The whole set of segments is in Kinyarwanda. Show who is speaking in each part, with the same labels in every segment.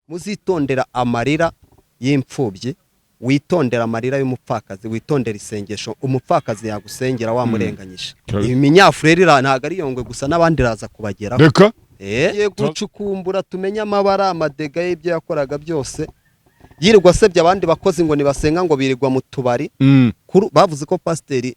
Speaker 1: muzitondera amarira y'imfubyi, witondera amarira y'umupfakazi, witondera isengesho umupfakazi yagusengera wamurenganyije. Ibi minyafureri ntago ari yongwe gusa n'abandi raza kubageraho.
Speaker 2: Reka
Speaker 1: Ye gucukumbura tumenye amabara amadega y'ibyo yakoraga byose. Yirirwa asebye abandi bakozi ngo nibasenga ngo birirwa mu tubari. Bavuze ko pasiteri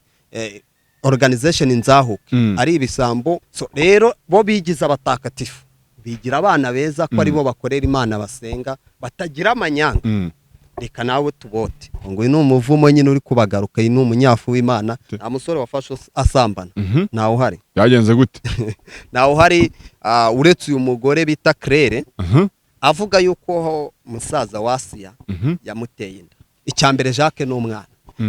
Speaker 1: organization Nzahuke ari ibisambo. So rero bo bigize abatakatifu, bigira abana beza ko ari bo bakorera Imana basenga batagira amanyanga. Reka nawe tubote ngo ni umuvumo nyine uri kubagaruka, ni umunyafu w'Imana, nta musore wafashe asambana. Naho hari
Speaker 2: yagenze gute?
Speaker 1: Naho hari uretse uyu mugore bita Claire avuga yuko musaza wasiya yamuteye inda. Icyambere Jacques n'umwana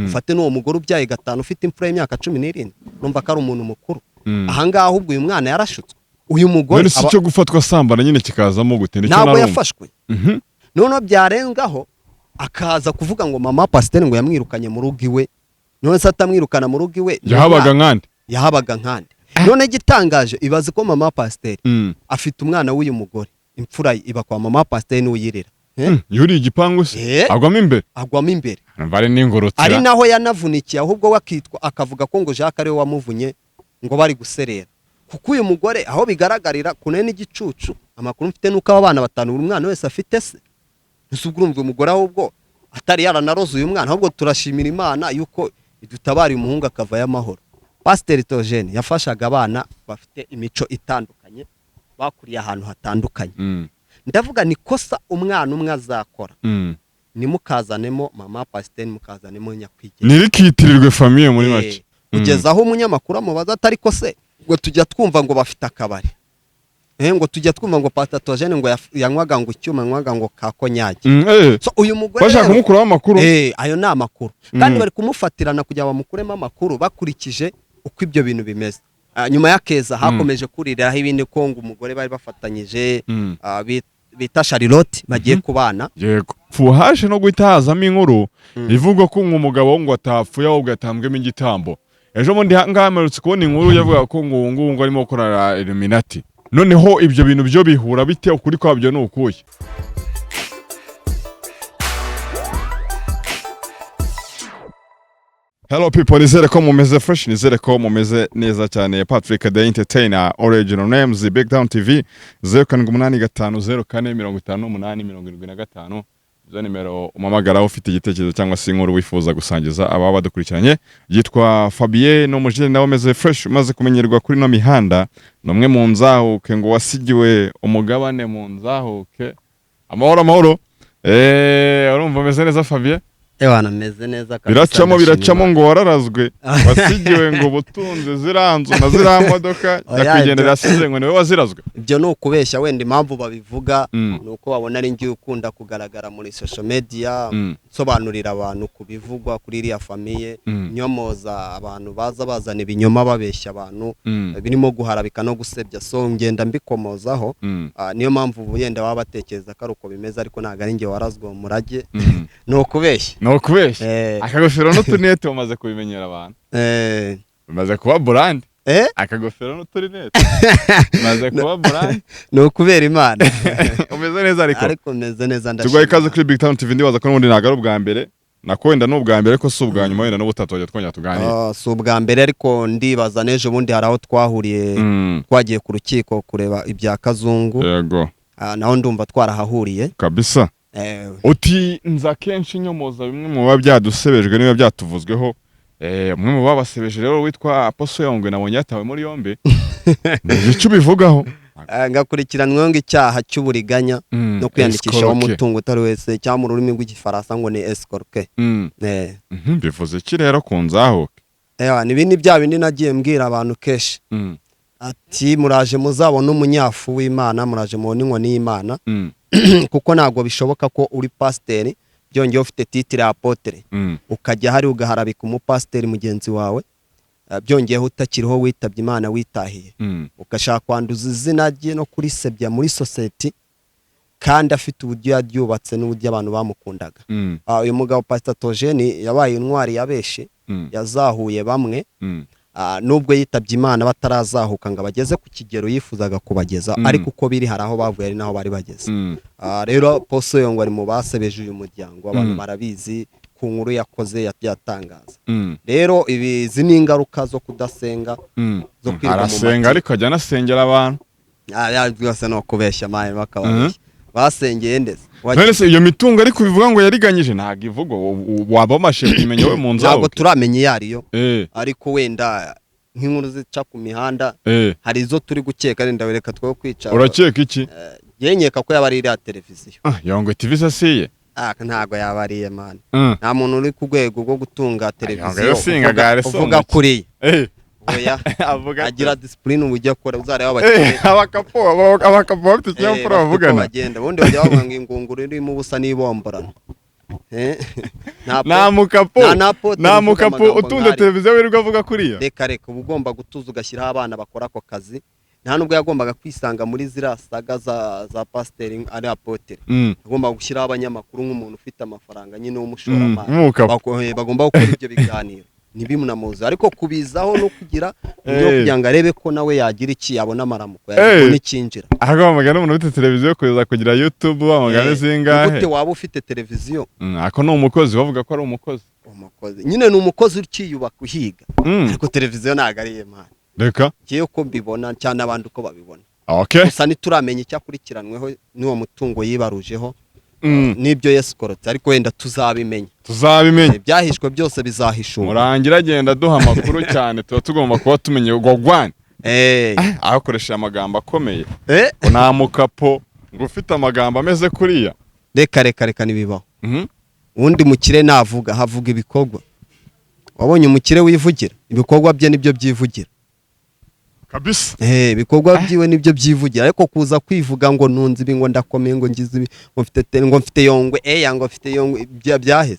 Speaker 1: ufate n'uwo mugore ubyaye gatanu ufite imfura y'imyaka 17, numva ko ari umuntu mukuru. Ahangaha ahubwo uyu mwana yarashutswe. Uyu mugore
Speaker 2: si cyo gufatwa asambana nyine kikazamo gute nicyo
Speaker 1: ntabwo yafashwe. None byarengaho akaza kuvuga ngo mama pasiteri ngo yamwirukanye mu rugo iwe. None se atamwirukana mu rugo iwe yahabaga nkande. None gitangaje ibaze ko mama pasiteri afite umwana w'uyu mugore, imfura iba kwa mama pasiteri n'uyirera.
Speaker 2: Yuri igipangu se agwamo imbere bari n'ingorotira,
Speaker 1: ari naho yanavunikiye ahubwo wakitwa akavuga ko ngo Jacques ari we wamuvunye ngo bari guserera. Kuko uyu mugore aho bigaragarira kunene igicucu, amakuru mfite nuko abana batanu buri mwana wese afite se. Nusubwumva umugore ahubwo atari yaranaroze uyu mwana, ahubwo turashimira Imana yuko idutabara umuhungu akava y'amahoro. Pasiteri Theogene yafashaga abana bafite imico itandukanye, bakuriye ahantu hatandukanye. Ndavuga ni kosa umwana umwe azakora, nimukazanemo mama pasiteri, mukazanemo nyakwigira,
Speaker 2: nirikitirirwe famille muri make.
Speaker 1: Kugeza aho umunyamakuru amubaza atari ko se ngo tujya twumva ngo bafite akabari, ngo tujya twumva ngo Pastor Theogene ngo yanywaga ngo icyuma, yanywaga ngo kakonyage. So uyu mugore
Speaker 2: bashaka kumukuraho amakuru,
Speaker 1: ayo ni amakuru kandi bari kumufatirana kujya bamukuremo amakuru bakurikije uko ibyo bintu bimeze. Nyuma y'akeza hakomeje kuririraho ibindi ko ngo umugore bari bafatanyije bita Charlotte bagiye kubana.
Speaker 2: Yego fuhaje no guitazamo inkuru ivuga ko umugabo ngo atapfuye ahubwo atambwemo igitambo. Ejo bundi ngamerutse kubona inkuru yavuga ko ngo arimo gukora Illuminati. Noneho ibyo bintu byo bihura bite, ukuri kwabyo ni ukuye? Hello people, nizere ko mumeze fresh, nizere ko mumeze neza cyane. Patrick the Entertainer, original names Big Down TV 0785045875. Izo nimero umamagara ufite igitekerezo cyangwa se inkuru wifuza gusangiza ababa badukurikiranye. Yitwa Fabien no mujene nawe meze fresh, umaze kumenyerwa kuri no mihanda, nomwe mu Nzahuke ngo wasigiwe umugabane mu Nzahuke. Amahoro urumva meze neza Fabien?
Speaker 1: Ewana meze neza kabisa.
Speaker 2: Biracamo ngo wararazwe wasigiwe ngo butunze ziranzu na ziramodoka yakwigendera asize ngo niwe wazirazwe.
Speaker 1: Ibyo no kubeshya wenda impamvu babivuga nuko babona ari ngiye ukunda kugaragara muri social media, sobanurira abantu kubivugwa kuri iriya famille, nyomoza abantu bazana ibinyoma babeshya abantu, birimo guharabika no gusebya. So ngenda mbikomozaho, niyo mpamvu yenda baba batekereza ko uko bimeze, ariko ntago ari ngiye warazwe mu murage. No kubeshya
Speaker 2: akagofero n'utunete umaze kubimenyera abantu, umaze kuba brand. Akagofero n'uturinete umaze kuba brand.
Speaker 1: No kubera Imana.
Speaker 2: Umeze neza
Speaker 1: ariko meze neza ndashaka.
Speaker 2: Tugwaye kaze kuri Big Town TV, ndibaza ko n'ubundi ntago ari ubwa mbere, nakwenda n'ubwa mbere ko si ubwa nyuma, wenda n'ubutatu wajya twongera tuganira.
Speaker 1: Si ubwa mbere, ariko ndibaza nejo bundi hari aho twahuriye, twagiye ku rukiko kureba ibya Kazungu.
Speaker 2: Yego.
Speaker 1: Naho ndumva twarahahuriye
Speaker 2: kabisa. Uti nza kenshi nyomoza bimwe mu babyadusebejwe niba byatuvuzweho. Umwe mu babasebeje rero witwa Apostle Yongwe nabonye yatawe muri yombe. Nicyo bivugaho
Speaker 1: ngakurikiranwe ngo icyaha cy'uburiganya no kwiyandikisha umutungo utari wese, cyangwa mu rurimi rw'igifaransa ngo ni escroquer.
Speaker 2: Bivuze ki rero ku Nzahuke?
Speaker 1: Ni bindi bya bindi nagiye mbwira abantu keshi, ati muraje muzabona umunyafu w'Imana, muraje mubona inkoni y'Imana. Kuko ntabwo bishoboka ko uri pasiteri byongeye ufite titre apotre ukajya hari ugaharabika umupasiteri mugenzi wawe, byongeyeho utakiriho witabye Imana witahiye, ugashaka kwanduza izina rye no kurisebya muri society, kandi afite uburyo yaryubatse n'uburyo abantu bamukundaga. Uyu mugabo Pastor Theogene yabaye intwari yabeshe, yazahuye bamwe, nubwo yitabye Imana batarazahuka ngo bageze ku kigero yifuzaga kubageza ariko uko biri hari aho bavuye ari naho bari bageze. Rero Poso Yongwe ari mu basebeje uyu muryango, abantu barabizi ku nkuru yakoze yatangaza. Rero izi ni ingaruka zo kudasenga, zo kwirirwa mu
Speaker 2: arasenga ariko ajya anasengera abantu.
Speaker 1: Byose no kubeshya maye bakababeshya. Basengeye ndetse
Speaker 2: none se iyo mitungo ariko bivuga ngo yariganyije ntago ivugwa, waba wamashe kumenya we mu nzaho
Speaker 1: ntabwo turamenye yariyo ariko wenda nk'inkuru zica ku mihanda hari izo turi gukeka renda wereka two kwica.
Speaker 2: Urakeka iki?
Speaker 1: Yenyeka ko yaba ari iriya televiziyo.
Speaker 2: Yongwe TV sasiye
Speaker 1: ntago yaba ariye man, nta muntu uri ku rwego rwo gutunga televiziyo uvuga kuri oya agira discipline ubujya akora uzareba abakire
Speaker 2: abakapo bafite ikinyabupfura bavugana
Speaker 1: bagenda ubundi bajya bavanga ingunguru irimo ubusa n'ibomborano.
Speaker 2: nta mukapo utunze televiziyo wirirwa avuga kuriya.
Speaker 1: Reka uba ugomba gutuza ugashyiraho abana bakora ako kazi. Nta nubwo yagombaga kwisanga muri ziriya saga za pasiteri ari apotere. Agomba gushyiraho abanyamakuru nk'umuntu ufite amafaranga nyine w'umushoramari bagomba gukora ibyo biganiro ntibimunamuze ariko kubizaho no kugira kugira ngo arebe ko nawe yagira iki yabona amaramuko yabona ikinjira.
Speaker 2: Ahagombaga n'umuntu ufite televiziyo kugira YouTube bamagana zingahe.
Speaker 1: Gute waba ufite televiziyo?
Speaker 2: Ako ni umukozi bavuga ko ari umukozi.
Speaker 1: Nyine ni umukozi ukiyubaka uhiga ariko televiziyo ntago ari ye man.
Speaker 2: Reka
Speaker 1: kiyo ko mbibona cyane abandi uko babibona.
Speaker 2: Gusa
Speaker 1: nituramenya icyakurikiranweho n'uwo mutungo yibarujeho nibyo yesikorotse ariko wenda tuzabimenya ibyahishwe byose bizahishura.
Speaker 2: Murangira agenda duha amakuru cyane tuba tugomba kuba tumenye gogwane akoresha amagambo akomeye nta mukapo ngo ufite amagambo ameze kuriya.
Speaker 1: Reka nibibaho. Undi mukire navuga havuga ibikorwa. Wabonye umukire wivugira ibikorwa bye nibyo byivugira
Speaker 2: kabisa.
Speaker 1: Ibikorwa byiwe nibyo byivugira ariko kuza kwivuga ngo nunzi ibi ngo ndakomeye ngo ngize ibi ngo mfite Yongwe ngo mfite Yongwe byaheze.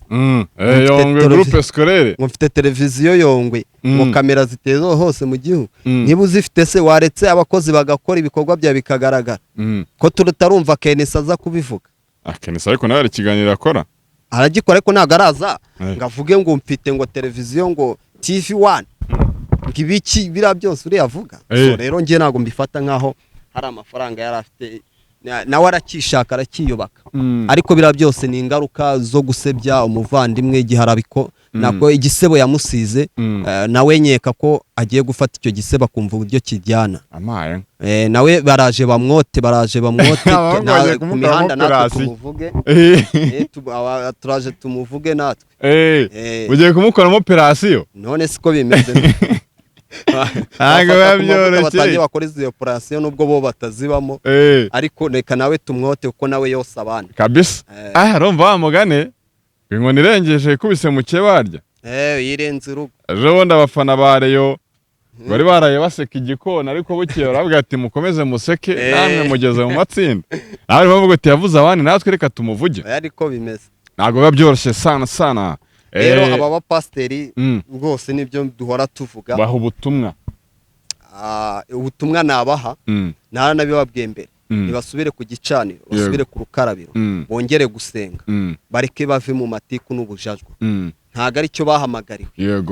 Speaker 2: Yongwe groupe scolaire
Speaker 1: ngo mfite televiziyo Yongwe ngo kamera zitezo hose mu gihugu. Niba uzifite se waretse abakozi bagakora ibikorwa bya bikagaragara ko turutarumva Kenisa aza kubivuga.
Speaker 2: Kenisa ariko nawe ari kiganiro akora
Speaker 1: aragikora ariko ntago araza ngavuge ngo mfite ngo televiziyo ngo TV1 ngibiki bira byose uri yavuga. So rero ngiye nago mbifata nkaho hari amafaranga yari afite nawe arakishaka arakiyubaka ariko bira byose ni ingaruka zo gusebya umuvandimwe giharabiko nako igisebo yamusize nawe nyeka ko agiye gufata icyo gisebo kumva uburyo kijyana
Speaker 2: amaye
Speaker 1: nawe baraje bamwote ku mihanda natwe tumuvuge turaje tumuvuge natwe
Speaker 2: ugiye kumukoramo operasiyo
Speaker 1: none siko bimeze. Batangiye bakora izo operasiyo nubwo bo batazibamo ariko reka nawe tumwote uko nawe yose abana
Speaker 2: kabisa. Urumva wa mugane inkoni irengeje ikubise mu kebarya
Speaker 1: yirenze urugo.
Speaker 2: Ejo bundi abafana ba Rayon bari baraye baseka igikona ariko bukeye baravuga ati mukomeze museke namwe mugeze mu matsinda. Nawe bavuga ati yavuze abandi natwe reka tumuvuge.
Speaker 1: Ariko bimeze
Speaker 2: ntago biba byoroshye sana.
Speaker 1: Rero aba bapasteri rwose nibyo duhora tuvuga
Speaker 2: baha ubutumwa.
Speaker 1: Ubutumwa nabaha naranabibabwiye mbere nibasubire ku gicaniro basubire ku rukarabiro bongere gusenga bareke bave mu matiku n'ubujajwa. Ntago ari cyo bahamagariwe.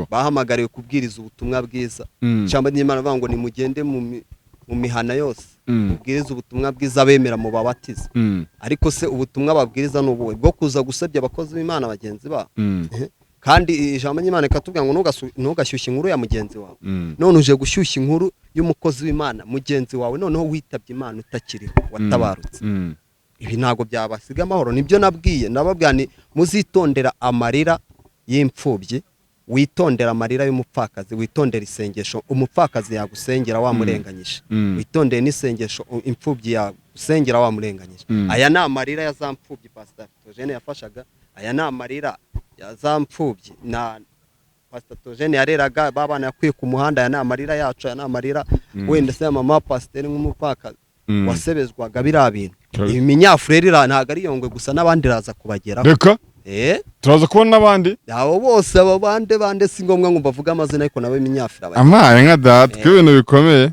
Speaker 1: Bahamagariwe kubwiriza ubutumwa bwiza. Ijambo ry'Imana bavuga ngo nimugende mu mihana yose ubwiriza ubutumwa bwiza bemera mu babatiza. Ariko se ubutumwa babwiriza n'ubuwe bwo kuza gusebya abakozi b'Imana bagenzi babo. Kandi ijambo ry'Imana ikatubwira ngo ntugashyushye inkuru ya mugenzi wawe. None uje gushyushya inkuru y'umukozi w'Imana mugenzi wawe noneho witabye Imana utakiriho watabarutse. Ibi ntago byabasiga amahoro. Nibyo nababwira ni muzitondera amarira y'imfubyi, witondera amarira y'umupfakazi, witondera isengesho umupfakazi yagusengera wamurenganyisha, witondere n'isengesho imfubyi yagusengera wamurenganyisha. Aya ni amarira ya za mfubyi Pastor Togene yafashaga, aya ni amarira ya za mfubyi na Pastor Togene yareraga babana yakwiye ku muhanda. Aya ni amarira yacu, aya ni amarira wenda se mama pastor nk'umupfakazi wasebezwaga bira bintu. Iminyafureri ntago ari Yongwe gusa n'abandi raza kubagera.
Speaker 2: Reka turaza kubona n'abandi
Speaker 1: abo bose abo bande si ngombwa ngo bavuga amazina ariko nawe iminyafura
Speaker 2: amaye nka data ibintu bikomeye.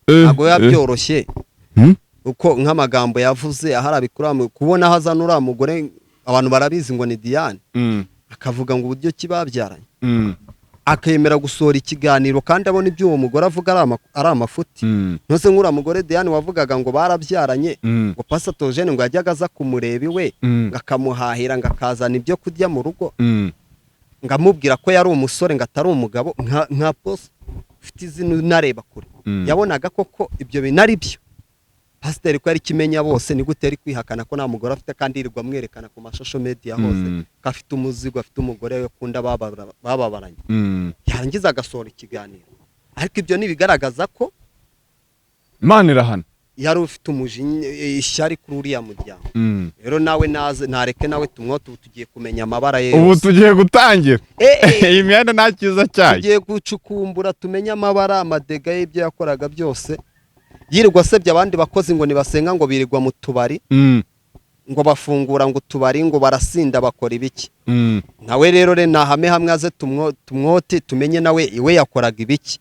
Speaker 1: Ntago yabyoroshye uko nk'amagambo yavuze aharabikura kubona hazana uriya mugore abantu barabizi ngo ni Diane akavuga ngo uburyo kibabyaranye akemera gusohora ikiganiro kandi abona ibyo uwo mugore avuga ari amafuti ntose nk'ura mugore Diane wavugaga ngo barabyaranye ngo Pastor Eugene ngo yajyaga aza kumureba iwe ngakamuhahira ngakazana ibyo kurya mu rugo ngamubwira ko yari umusore ngo atari umugabo nka boss ufite izina nareba kure yabonaga koko ibyo binari byo Pasiteri ko ari kimenya bose ni gute ari kwihakana ko nta mugore afite kandi yirirwa amwerekana ku mashusho media hose ko afite umuzigo afite umugore we kunda bababaranye yarangiza agasohora ikiganiro ariko ibyo nibigaragaza ko
Speaker 2: Imana irahana
Speaker 1: yari ufite umujinya ishyari kuri uriya muryango rero nawe nareke nawe tumwoto tugiye kumenya amabara ye
Speaker 2: ubu tugiye gutangira iyi myenda nta cyiza cyayo
Speaker 1: tugiye gucukumbura tumenye amabara amadega y'ibyo yakoraga byose yirirwa asebye abandi bakozi ngo nibasenga ngo birirwa mu tubari ngo bafungura ngo tubari ngo barasinda bakora ibiki nawe rero nahame hamwe aze tumwote tumenye nawe iwe yakoraga ibiki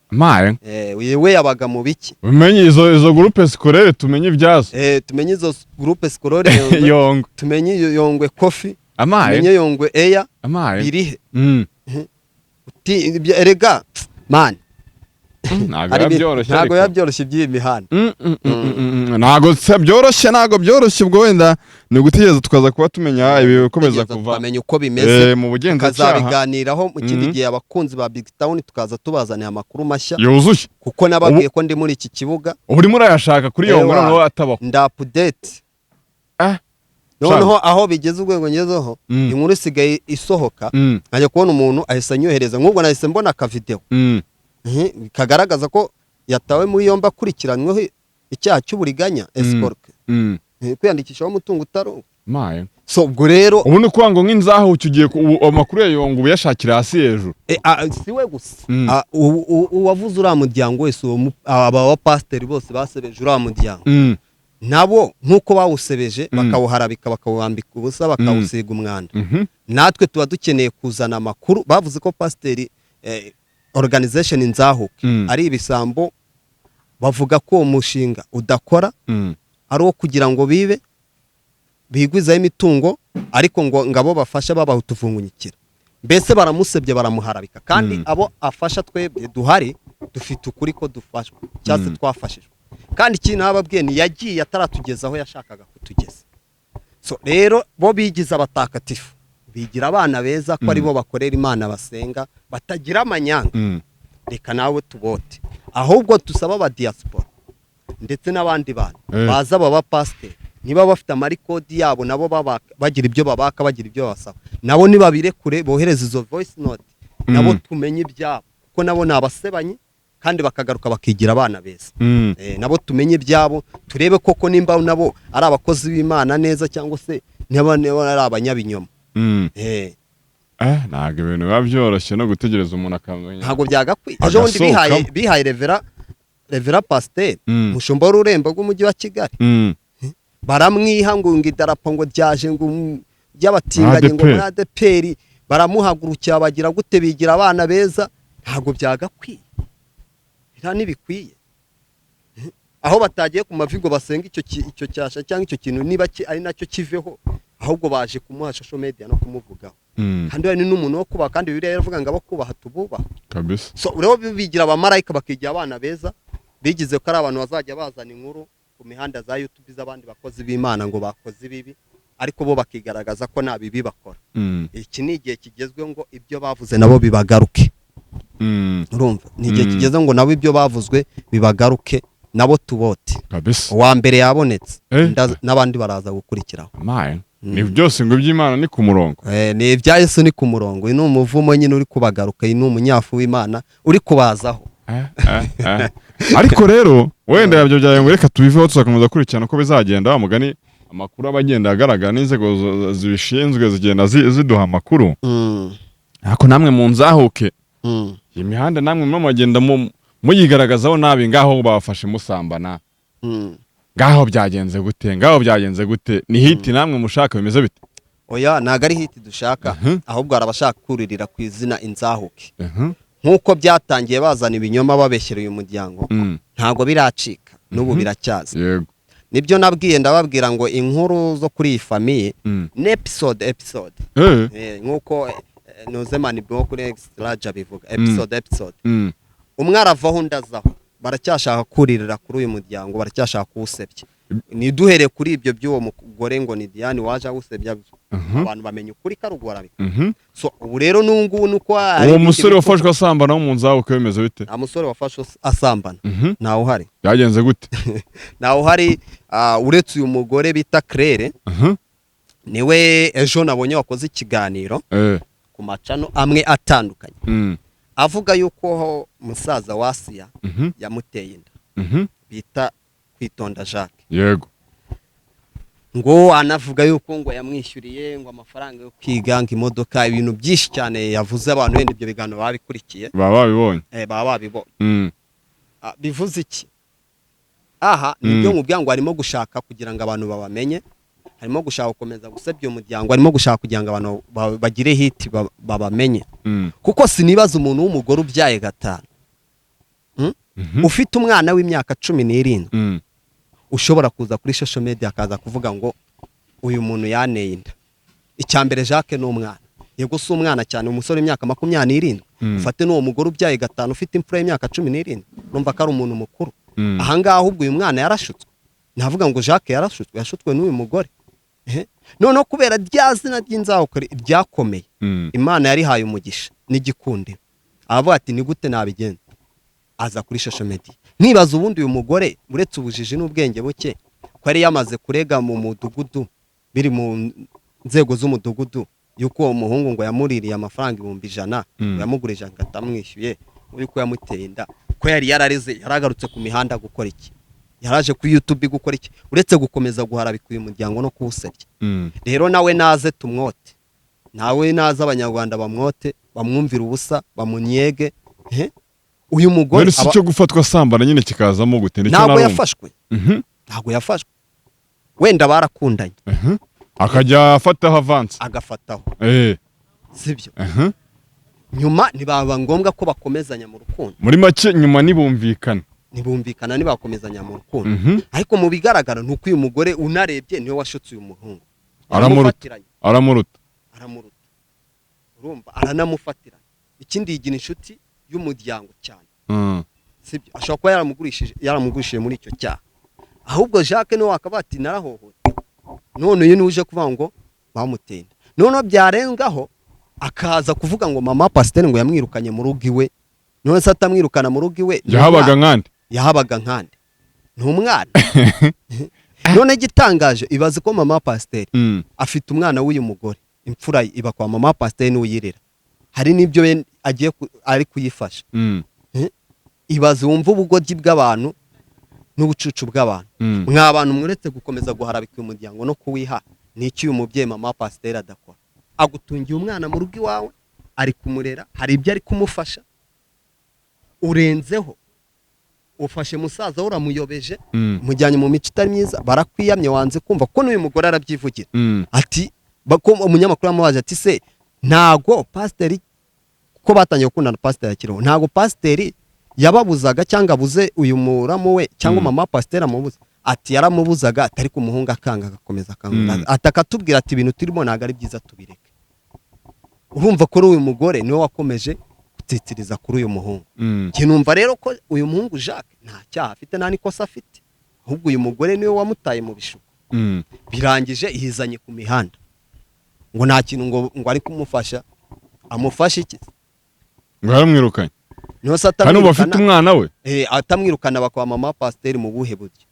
Speaker 1: iwe yabaga mu biki
Speaker 2: umenye izo groupe scolaire tumenye ibyazo
Speaker 1: tumenye izo groupe scolaire
Speaker 2: yongwe
Speaker 1: tumenye yongwe coffee tumenye yongwe eya birihe erega man ntago yabyoroshye by'iyi mihanda
Speaker 2: ntago byoroshye ubwo wenda ni ugutegereza tukaza kuba tumenya ibikomeza kuva
Speaker 1: tukamenya uko bimeze
Speaker 2: mu bugenzacyaha
Speaker 1: tukazabiganiraho mu kindi gihe abakunzi ba Big Town tukaza tubazaniye amakuru mashya
Speaker 2: yuzuye
Speaker 1: kuko nababwiye ko ndi muri iki kibuga
Speaker 2: uri murayashaka kuri yo noneho atabaho
Speaker 1: ndapudate noneho aho bigeze urwego ngezeho inkuru isigaye isohoka nkajya kubona umuntu ahise anyohereza nk'ubwo nahise mbona akavideo kagaragaza ko yatawe muri yombi akurikiranyweho icyaha cy'uburiganya escort kwiyandikishaho umutungo utari so ubwo rero
Speaker 2: ubu ni kuvuga ngo nk'inzaho ukigiye amakuru ya yongo ubuyashakira hasi hejuru
Speaker 1: si we gusa uwavuze uriya muryango wese aba pasiteri bose basebeje uriya muryango nabo nk'uko bawusebeje bakawuharabika bakawambika ubusa bakawusiga umwanda natwe tuba dukeneye kuzana amakuru bavuze ko pasiteri organization Nzahuke ari ibisambo bavuga ko umushinga udakora ari wo kugira ngo bigwizaho imitungo ariko ngo ngabo bafasha babaho tuvungunyikira mbese baramusebye baramuharabika kandi abo afasha twebwe duhari dufite ukuri ko dufashwa cyase twafashijwe kandi ikintu ababwiye ni yagiye ataratugezaho yashakaga kutugeza so rero bo bigize abatakatifu bigira abana beza ko ari bo bakorera Imana basenga batagira amanyanga reka nawe tubote ahubwo tusaba aba diaspora ndetse n'abandi bantu baza baba pastor niba bafite amarikodi yabo nabo bagira ibyo babaka bagira ibyo basaba nabo nibabire kure bohereza izo voice note nabo tumenye ibyabo kuko nabo nabasebanye kandi bakagaruka bakigira abana beza nabo tumenye ibyabo turebe koko nimba nabo ari abakozi b'Imana neza cyangwa se niba ari abanyabinyoma
Speaker 2: ntabwo ibintu biba byoroshye no gutegereza umuntu akamenya
Speaker 1: ntabwo byagakwiye ejo bundi bihaye revera pasiteri mushumba w'ururembo rw'umujyi wa Kigali baramwiha ngo idarapo ngo ryaje ngo ry'abatinganyi ngo muri ADPR baramuhagurukira bagira gute bigira abana beza ntabwo byagakwiye ntibikwiye aho batagiye ku mavi ngo basenga icyo cyasha cyangwa icyo kintu niba ari nacyo kiveho ahubwo baje kumuha social media no kumuvugaho kandi hari n'umuntu wo kubaha kandi Bibiliya yaravuga ngo abo kubaha tububaha
Speaker 2: kabisa
Speaker 1: so rero bigira abamarayika bakigira abana beza bigize ko ari abantu bazajya bazana inkuru ku mihanda za YouTube z'abandi bakozi b'Imana ngo bakoze ibibi ariko bo bakigaragaza ko nta bibi bakora iki ni igihe kigezweho ngo ibyo bavuze nabo bibagaruke urumva ni igihe kigeze ngo nabo ibyo bavuzwe bibagaruke nabo tubote
Speaker 2: kabisa
Speaker 1: uwa mbere yabonetse n'abandi baraza gukurikiraho
Speaker 2: ni byose ngo iby'Imana ni ku murongo
Speaker 1: ni ibya Yesu ni ku murongo ni umuvumo nyine uri kubagaruka ni umunyafu w'Imana uri kubazaho
Speaker 2: ariko rero wenda yabyo byaye ngo reka tubiveho tuzakomeza kurikirana uko bizagenda wa mugani amakuru abagenda agaragara n'inzego zibishinzwe zigenda ziduha amakuru ariko namwe mu Nzahuke iyi mihanda namwe mumagenda muyigaragazaho nabi ngaho babafashe musambana ngaho byagenze gute ni hiti namwe mushaka bimeze bite
Speaker 1: oya naga ari hiti dushaka ahubwo arabashaka kuririra ku izina Inzahuke nkuko byatangiye bazana ibinyoma babeshyera uyu muryango ntago biracika n'ubu biracyaza
Speaker 2: yego
Speaker 1: nibyo nabwiye ndababwira ngo inkuru zo kuri iyi famiye ni episode nkuko Nuzemani bwo kuri Extra bivuga episode umwe aravaho ndazaho baracyashaka kuririra kuri uyu muryango baracyashaka kuwusebya niduhere kuri ibyo by'uwo mugore ngo ni Diane waje awusebya abantu bamenye ukuri karugora so ubu rero nungu nuko
Speaker 2: uwo musore wafashwe asambana wo mu nzaho ko bimeze bite
Speaker 1: nta musore wafashwe asambana naho hari
Speaker 2: yagenze gute
Speaker 1: naho hari uretse uyu mugore bita Claire niwe ejo nabonye wakoze ikiganiro ku macano amwe atandukanye avuga yuko musaza wa Asiya yamuteye inda bita Kwitonda Jacques
Speaker 2: yego
Speaker 1: ngo anavuga yuko ngo yamwishyuriye ngo amafaranga yo kwiga ngo imodoka ibintu byinshi cyane yavuze abantu wenda ibyo biganiro babikurikiye
Speaker 2: babibonye
Speaker 1: babibonye bivuze iki aha nibyo nkubwira ngo harimo gushaka kugira ngo abantu babamenye harimo gushaka gukomeza gusebya umuryango harimo gushaka kugira ngo abantu bagire hit babamenye kuko sinibaza umuntu w'umugore ubyaye gatanu ufite umwana w'imyaka 17 ushobora kuza kuri social media akaza kuvuga ngo uyu muntu yaneye inda icyambere Jacques n'umwana yego si umwana cyane umusore w'imyaka 27 ufate n'uwo mugore ubyaye gatanu ufite imfura y'imyaka 17 numva ko ari umuntu mukuru ahangaha ahubwo uyu mwana yarashutswe navuga ngo Jacques yashutswe n'uyu mugore none kubera rya zina ry'inzahukore ryakomeye Imana yari haye umugisha n'igikundiro avuga ati ni gute nabigenza aza kuri social media nibaza ubundi uyu mugore uretse ubujiji n'ubwenge buke ko ari yamaze kurega mu mudugudu biri mu nzego z'umudugudu yuko uwo muhungu ngo yamuririye amafaranga 100 yamugurije ngatamwishyuye yuko yamuteye inda ko yari yarareze yaragarutse ku mihanda gukora iki yaraje ku YouTube gukora iki uretse gukomeza guharabika uyu muryango no kuwusebya rero nawe naze tumwote nawe naze abanyarwanda bamwote bamwumvira ubusa bamunyege uyu mugore
Speaker 2: none si cyo gufatwa sambana nyine kikazamo gute nicyo
Speaker 1: ntabwo yafashwe ntabwo yafashwe wenda barakundanye
Speaker 2: akajya afataho avance
Speaker 1: agafataho sibyo nyuma ntibaba ngombwa ko bakomezanya mu rukundo
Speaker 2: muri make nyuma nibumvikana
Speaker 1: nibakomezanya mu rukundo ariko mu bigaragara nuko uyu mugore unarebye niwe washutse uyu muhungu
Speaker 2: aramuruta
Speaker 1: urumva aranamufatiranye ikindi yigira inshuti y'umuryango cyane sibyo ashobora kuba yaramugurishije muri icyo cyaha ahubwo Jacques niwe wakabati narahohote none uyu nuje kuvuga ngo bamutenda none byarengaho akaza kuvuga ngo mama Pasteur ngo yamwirukanye mu rugo iwe none se atamwirukana mu rugo iwe yahabaga nkande n'umwana none gitangaje ibaze ko mama Pasteur afite umwana w'uyu mugore imfura iba kwa mama Pasteur n'uyirera hari nibyo agiye ari kuyifasha ibaze wumva ubugoryi bw'abantu n'ubucucu bw'abantu mw'abantu muretse gukomeza guharabika umuryango no kuwiha n'iki uyu mubyeyi mama Pasteur adakora agutungiye umwana mu rugo iwawe ari kumurera hari ibyo ari kumufasha urenzeho ufashe musaza uramuyobeje mujyanye mu mico itari myiza barakwiyamye wanze kumva ko n'uyu mugore arabyivugira ati bako umunyamakuru amubaje ati se ntago Pasteur ko batangiye gukundana Pasteur yakiriho ntago Pasteur yababuzaga cyangwa abuze uyu muramu we cyangwa mama Pasteur amubuza ati yaramubuzaga atari ku muhunga akanga agakomeza akanga atakatubwira ati ibintu turimo ntago ari byiza tubireke urumva ko uyu mugore niwe wakomeje gutitiriza kuri uyu muhungu kinumva rero ko uyu muhungu Jacques nta cyaha afite nta nikosa afite ahubwo uyu mugore niwe wamutaye mu bishuko birangije ihizanye ku mihanda ngo nta kintu ngo ari kumufasha amufashe iki
Speaker 2: ngo yaramwirukanye hano bafite umwana we
Speaker 1: atamwirukana bakwa mama Pasteur mu buhe buryo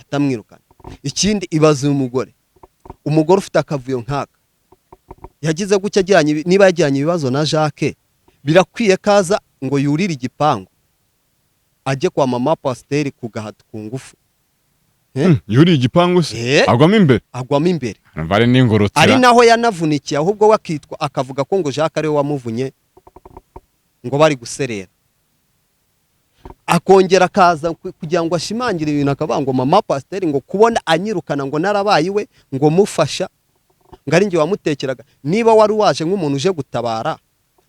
Speaker 1: atamwirukana ikindi ibaze umugore ufite akavuyo nkaka yagize gucya ajyanye niba yajyanye ibibazo na Jacques birakwiye kaza ngo yurire igipangu ajye kwa mama Pasteur ku gahato ku ngufu
Speaker 2: yuriye igipangu se agwamo imbere bari n'ingorotira
Speaker 1: ari naho yanavunikiye ahubwo wakitwa akavuga ko ngo Jacques ari we wamuvunye ngo bari guserera akongera akaza kugira ngo ashimangire ibintu akavuga ngo mama Pasteur ngo kubona anyirukana ngo narabaye iwe ngo mufasha ngo ari nge wamutekeraga niba wari waje nk'umuntu uje gutabara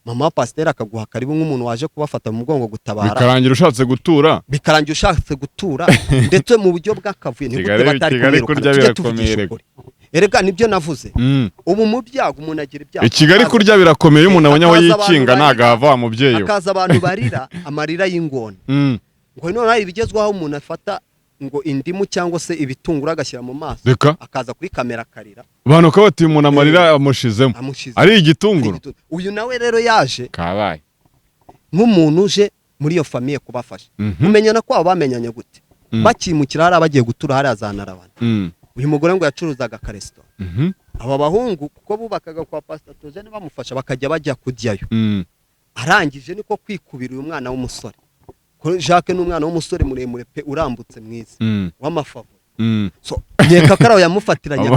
Speaker 1: mama pasiteri akaguha karibu nk'umuntu waje kubafata mu mugongo gutabara,
Speaker 2: bikarangira ushatse gutura,
Speaker 1: bikarangira ushatse gutura ndetse mu buryo bw'akavuyo
Speaker 2: Kigali, Kigali kurya birakomeye.
Speaker 1: Erega nibyo navuze. Ubu mu byago umuntu agira ibyago.
Speaker 2: Kigali kurya birakomeye, umuntu abonye aho yikinga ntago hava wa mubyeyi we.
Speaker 1: Akaza abantu barira amarira y'ingona. Ngo none hari ibigezwaho umuntu afata ngo indimu cyangwa se ibitunguru agashyira mu maso, akaza kuri kamera akarira. Abantu
Speaker 2: ko bati umuntu amarira amushizemo. Ari igitunguru.
Speaker 1: Uyu nawe rero yaje
Speaker 2: kabaye
Speaker 1: nk'umuntu uje muri iyo famiye kubafasha. Mumenyana ko abo bamenyanye gute? Bakimukira hari abagiye gutura hari azanara abantu. Uyu mugore ngo yacuruzaga karesito. Aba bahungu kuko bubakaga kwa Pastor Theogene bamufasha bakajya bajya kujyayo. Arangije niko kwikubira uyu mwana w'umusore. Jacques n'umwana w'umusore muremure pe urambutse mwiza w'amafavore. So nkeka karaho yamufatiranya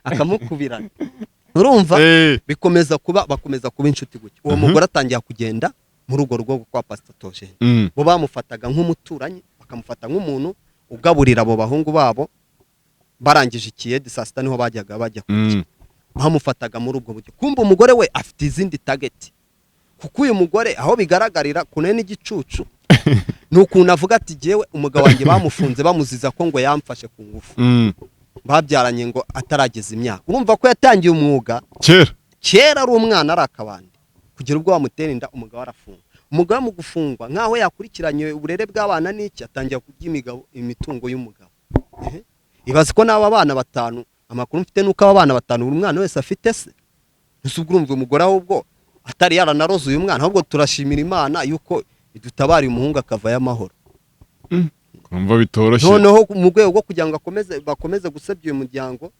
Speaker 1: akamukubirana. Urumva bakomeza kuba inshuti gutyo. Uwo mugore atangiye kugenda muri urwo rugo kwa Pastor Theogene. Bo bamufataga nk'umuturanyi, bakamufata nk'umuntu ugaburira abo bahungu babo. Barangije ikiyedi saa sita niho bajyaga bajya kurya. Bamufataga muri ubwo buryo. Kumva umugore we afite izindi target. Kuko uyu mugore aho bigaragarira kune n'igicucu nukuntu avuga ati jewe umugabo wanjye bamufunze bamuziza ko ngo yamfashe ku ngufu. Babyaranye ngo atarageza imyaka. Urumva ko yatangiye umwuga kera ari umwana ari akabandi kugira ubwo bamutera inda umugabo arafunga. Umugabo mu gufungwa nkaho yakurikiranye uburere bw'abana n'iki atangiye kurya imitungo y'umugabo. Ibaze ko n'aba bana batanu amakuru mfite nuko aba bana batanu buri mwana wese afite se. Nusubwo urumva umugore ahubwo atari yaranaroze uyu mwana ahubwo turashimira Imana yuko idutabara umuhungu akava y'amahoro.
Speaker 2: Kumva bitoroshye.
Speaker 1: Noneho mu rwego rwo kugira ngo bakomeze gusebya uyu muryango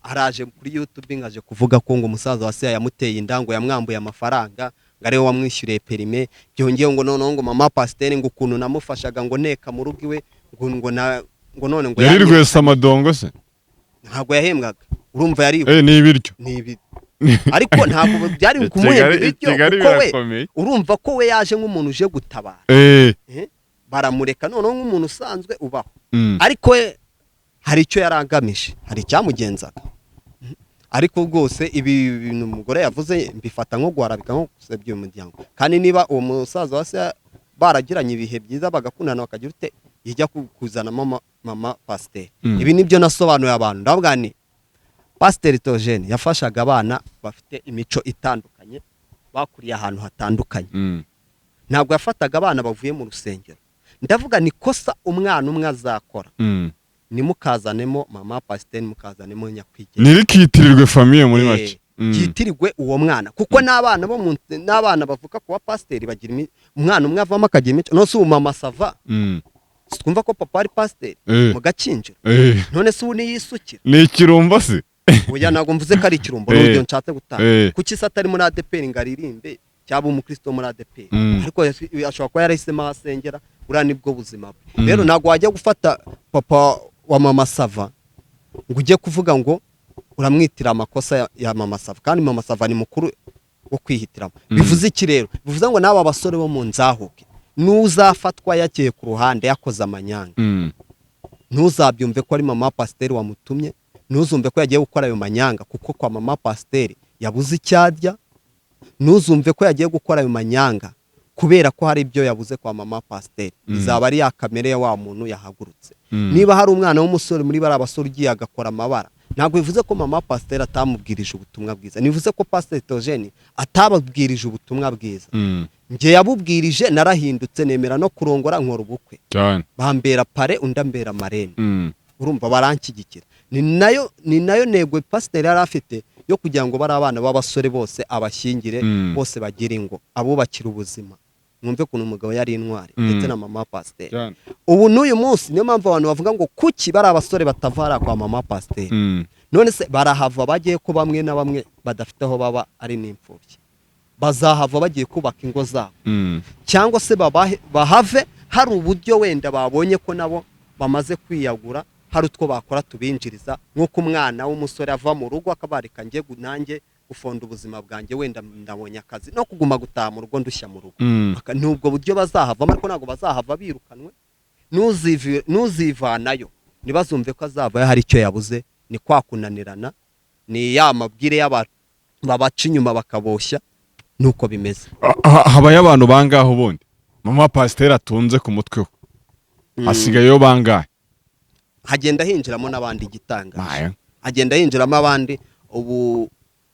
Speaker 1: araje kuri YouTube ngaje kuvuga ko ngo umusaza wa se yamuteye indango yamwambuye amafaranga ngo ariwe wamwishyuriye perime byongeye ngo noneho ngo mama pasiteri ngo ukuntu namufashaga ngo neka mu rugo iwe ngo none ngo
Speaker 2: yarirwe samadongo se
Speaker 1: ntabwo yahembwaga. Urumva yari
Speaker 2: ni ibiryo
Speaker 1: ariko ntabwo byari kumuhemba ibiryo kuko we urumva ko we yaje nk'umuntu uje gutabara. Baramureka noneho nk'umuntu usanzwe ubaho. Ariko we hari icyo yarangamije, hari icyamugenzaga. Ariko rwose ibi bintu umugore yavuze mbifata nko guharabika nko gusebya umuryango. Kandi niba uwo musaza wa se baragiranye ibihe byiza bagakundana bakagira ute yijya kuzana mama pasiteri. Ibi nibyo nasobanuye abantu ndavuga ni Pasiteri Theogene yafashaga abana bafite imico itandukanye bakuriye ahantu hatandukanye. Ntabwo yafataga abana bavuye mu rusengero. Ndavuga ni kosa umwana umwe azakora. Nimukazanemo mama pasiteri mukazanemo nyakwigera.
Speaker 2: Nirikitirirwe famiye muri make.
Speaker 1: Kitirirwe uwo mwana kuko n'abana bavuka kuba pasiteri bagira umwana umwe avamo akagira imico. None se ubu mama sava. Twumva ko papa ari pasiteri mu Gakinjiro. None se ubu ni yisukira.
Speaker 2: Ni ikirumbo se.
Speaker 1: Oya ntabwo mvuze ko ari ikirumbo n'uburyo nshatse gutanga. Kuki se atari muri ADPR ngaririmbe cyaba umukristo muri ADPR. Ariko ashobora kuba yarahisemo asengera uriya nibwo buzima bwe. Rero ntabwo wajya gufata papa wa mama sava ngo ujye kuvuga ngo uramwitira amakosa ya mama sava kandi mama sava ni mukuru wo kwihitiramo. Bivuze iki rero? Bivuze ngo n'aba basore bo mu nzahuke nuzafatwa yakeye ku ruhande yakoze amanyanga. Ntuzabyumve ko ari mama pasiteri wamutumye, ntuzumve ko yagiye gukora ayo manyanga kuko kwa mama pasiteri yabuze icyarya, ntuzumve ko yagiye gukora ayo manyanga kubera ko hari ibyo yabuze kwa mama pasiteri. Izaba ari ya kamere ya wa muntu yahagurutse. Niba hari umwana w'umusore muri bari abasore ugiye agakora amabara, ntabwo bivuze ko mama pasiteri atamubwirije ubutumwa bwiza. Nivuze ko Pasiteri Theogene atababwirije ubutumwa bwiza. Nge yabubwirije narahindutse nemera no kurongora nkora ubukwe. Bambera pare undambera marene. Urumva baranshyigikira. Ni nayo nego pasiteri yari afite yo kugira ngo bari abana b'abasore bose abashyingire bose bagira ingo abubakira ubuzima. Mwumve kuntu umugabo yari intwari ndetse na mama pasiteri. Ubu n'uyu munsi niyo mpamvu abantu bavuga ngo kuki bari abasore batavara kwa mama pasiteri. None se barahava bagiye ko bamwe na bamwe badafite aho baba ari n'imfubyi. Bazahava bagiye kubaka ingo zabo. Cyangwa se bahave hari uburyo wenda babonye ko nabo bamaze kwiyagura hari utwo bakora tubinjiriza nk'uko umwana w'umusore ava mu rugo akabarika ngiye nanjye gufonda ubuzima bwanjye wenda ndabonye akazi no kuguma gutaha mu rugo ndushya mu rugo. Nubwo buryo bazahava ariko ntabwo bazahava birukanwe. Nuzivanayo ntibazumve ko azavayo hari icyo yabuze. Ni kwa kunanirana, ni ya mabwire y'abantu babaca inyuma bakaboshya. nuko bimeze.
Speaker 2: Habaye abantu bangaho ubundi mama pasiteri atunze ku mutwe we hasigayeyo bangahe?
Speaker 1: Hagenda hinjiramo n'abandi igitangaje, hagenda hinjiramo abandi. Ubu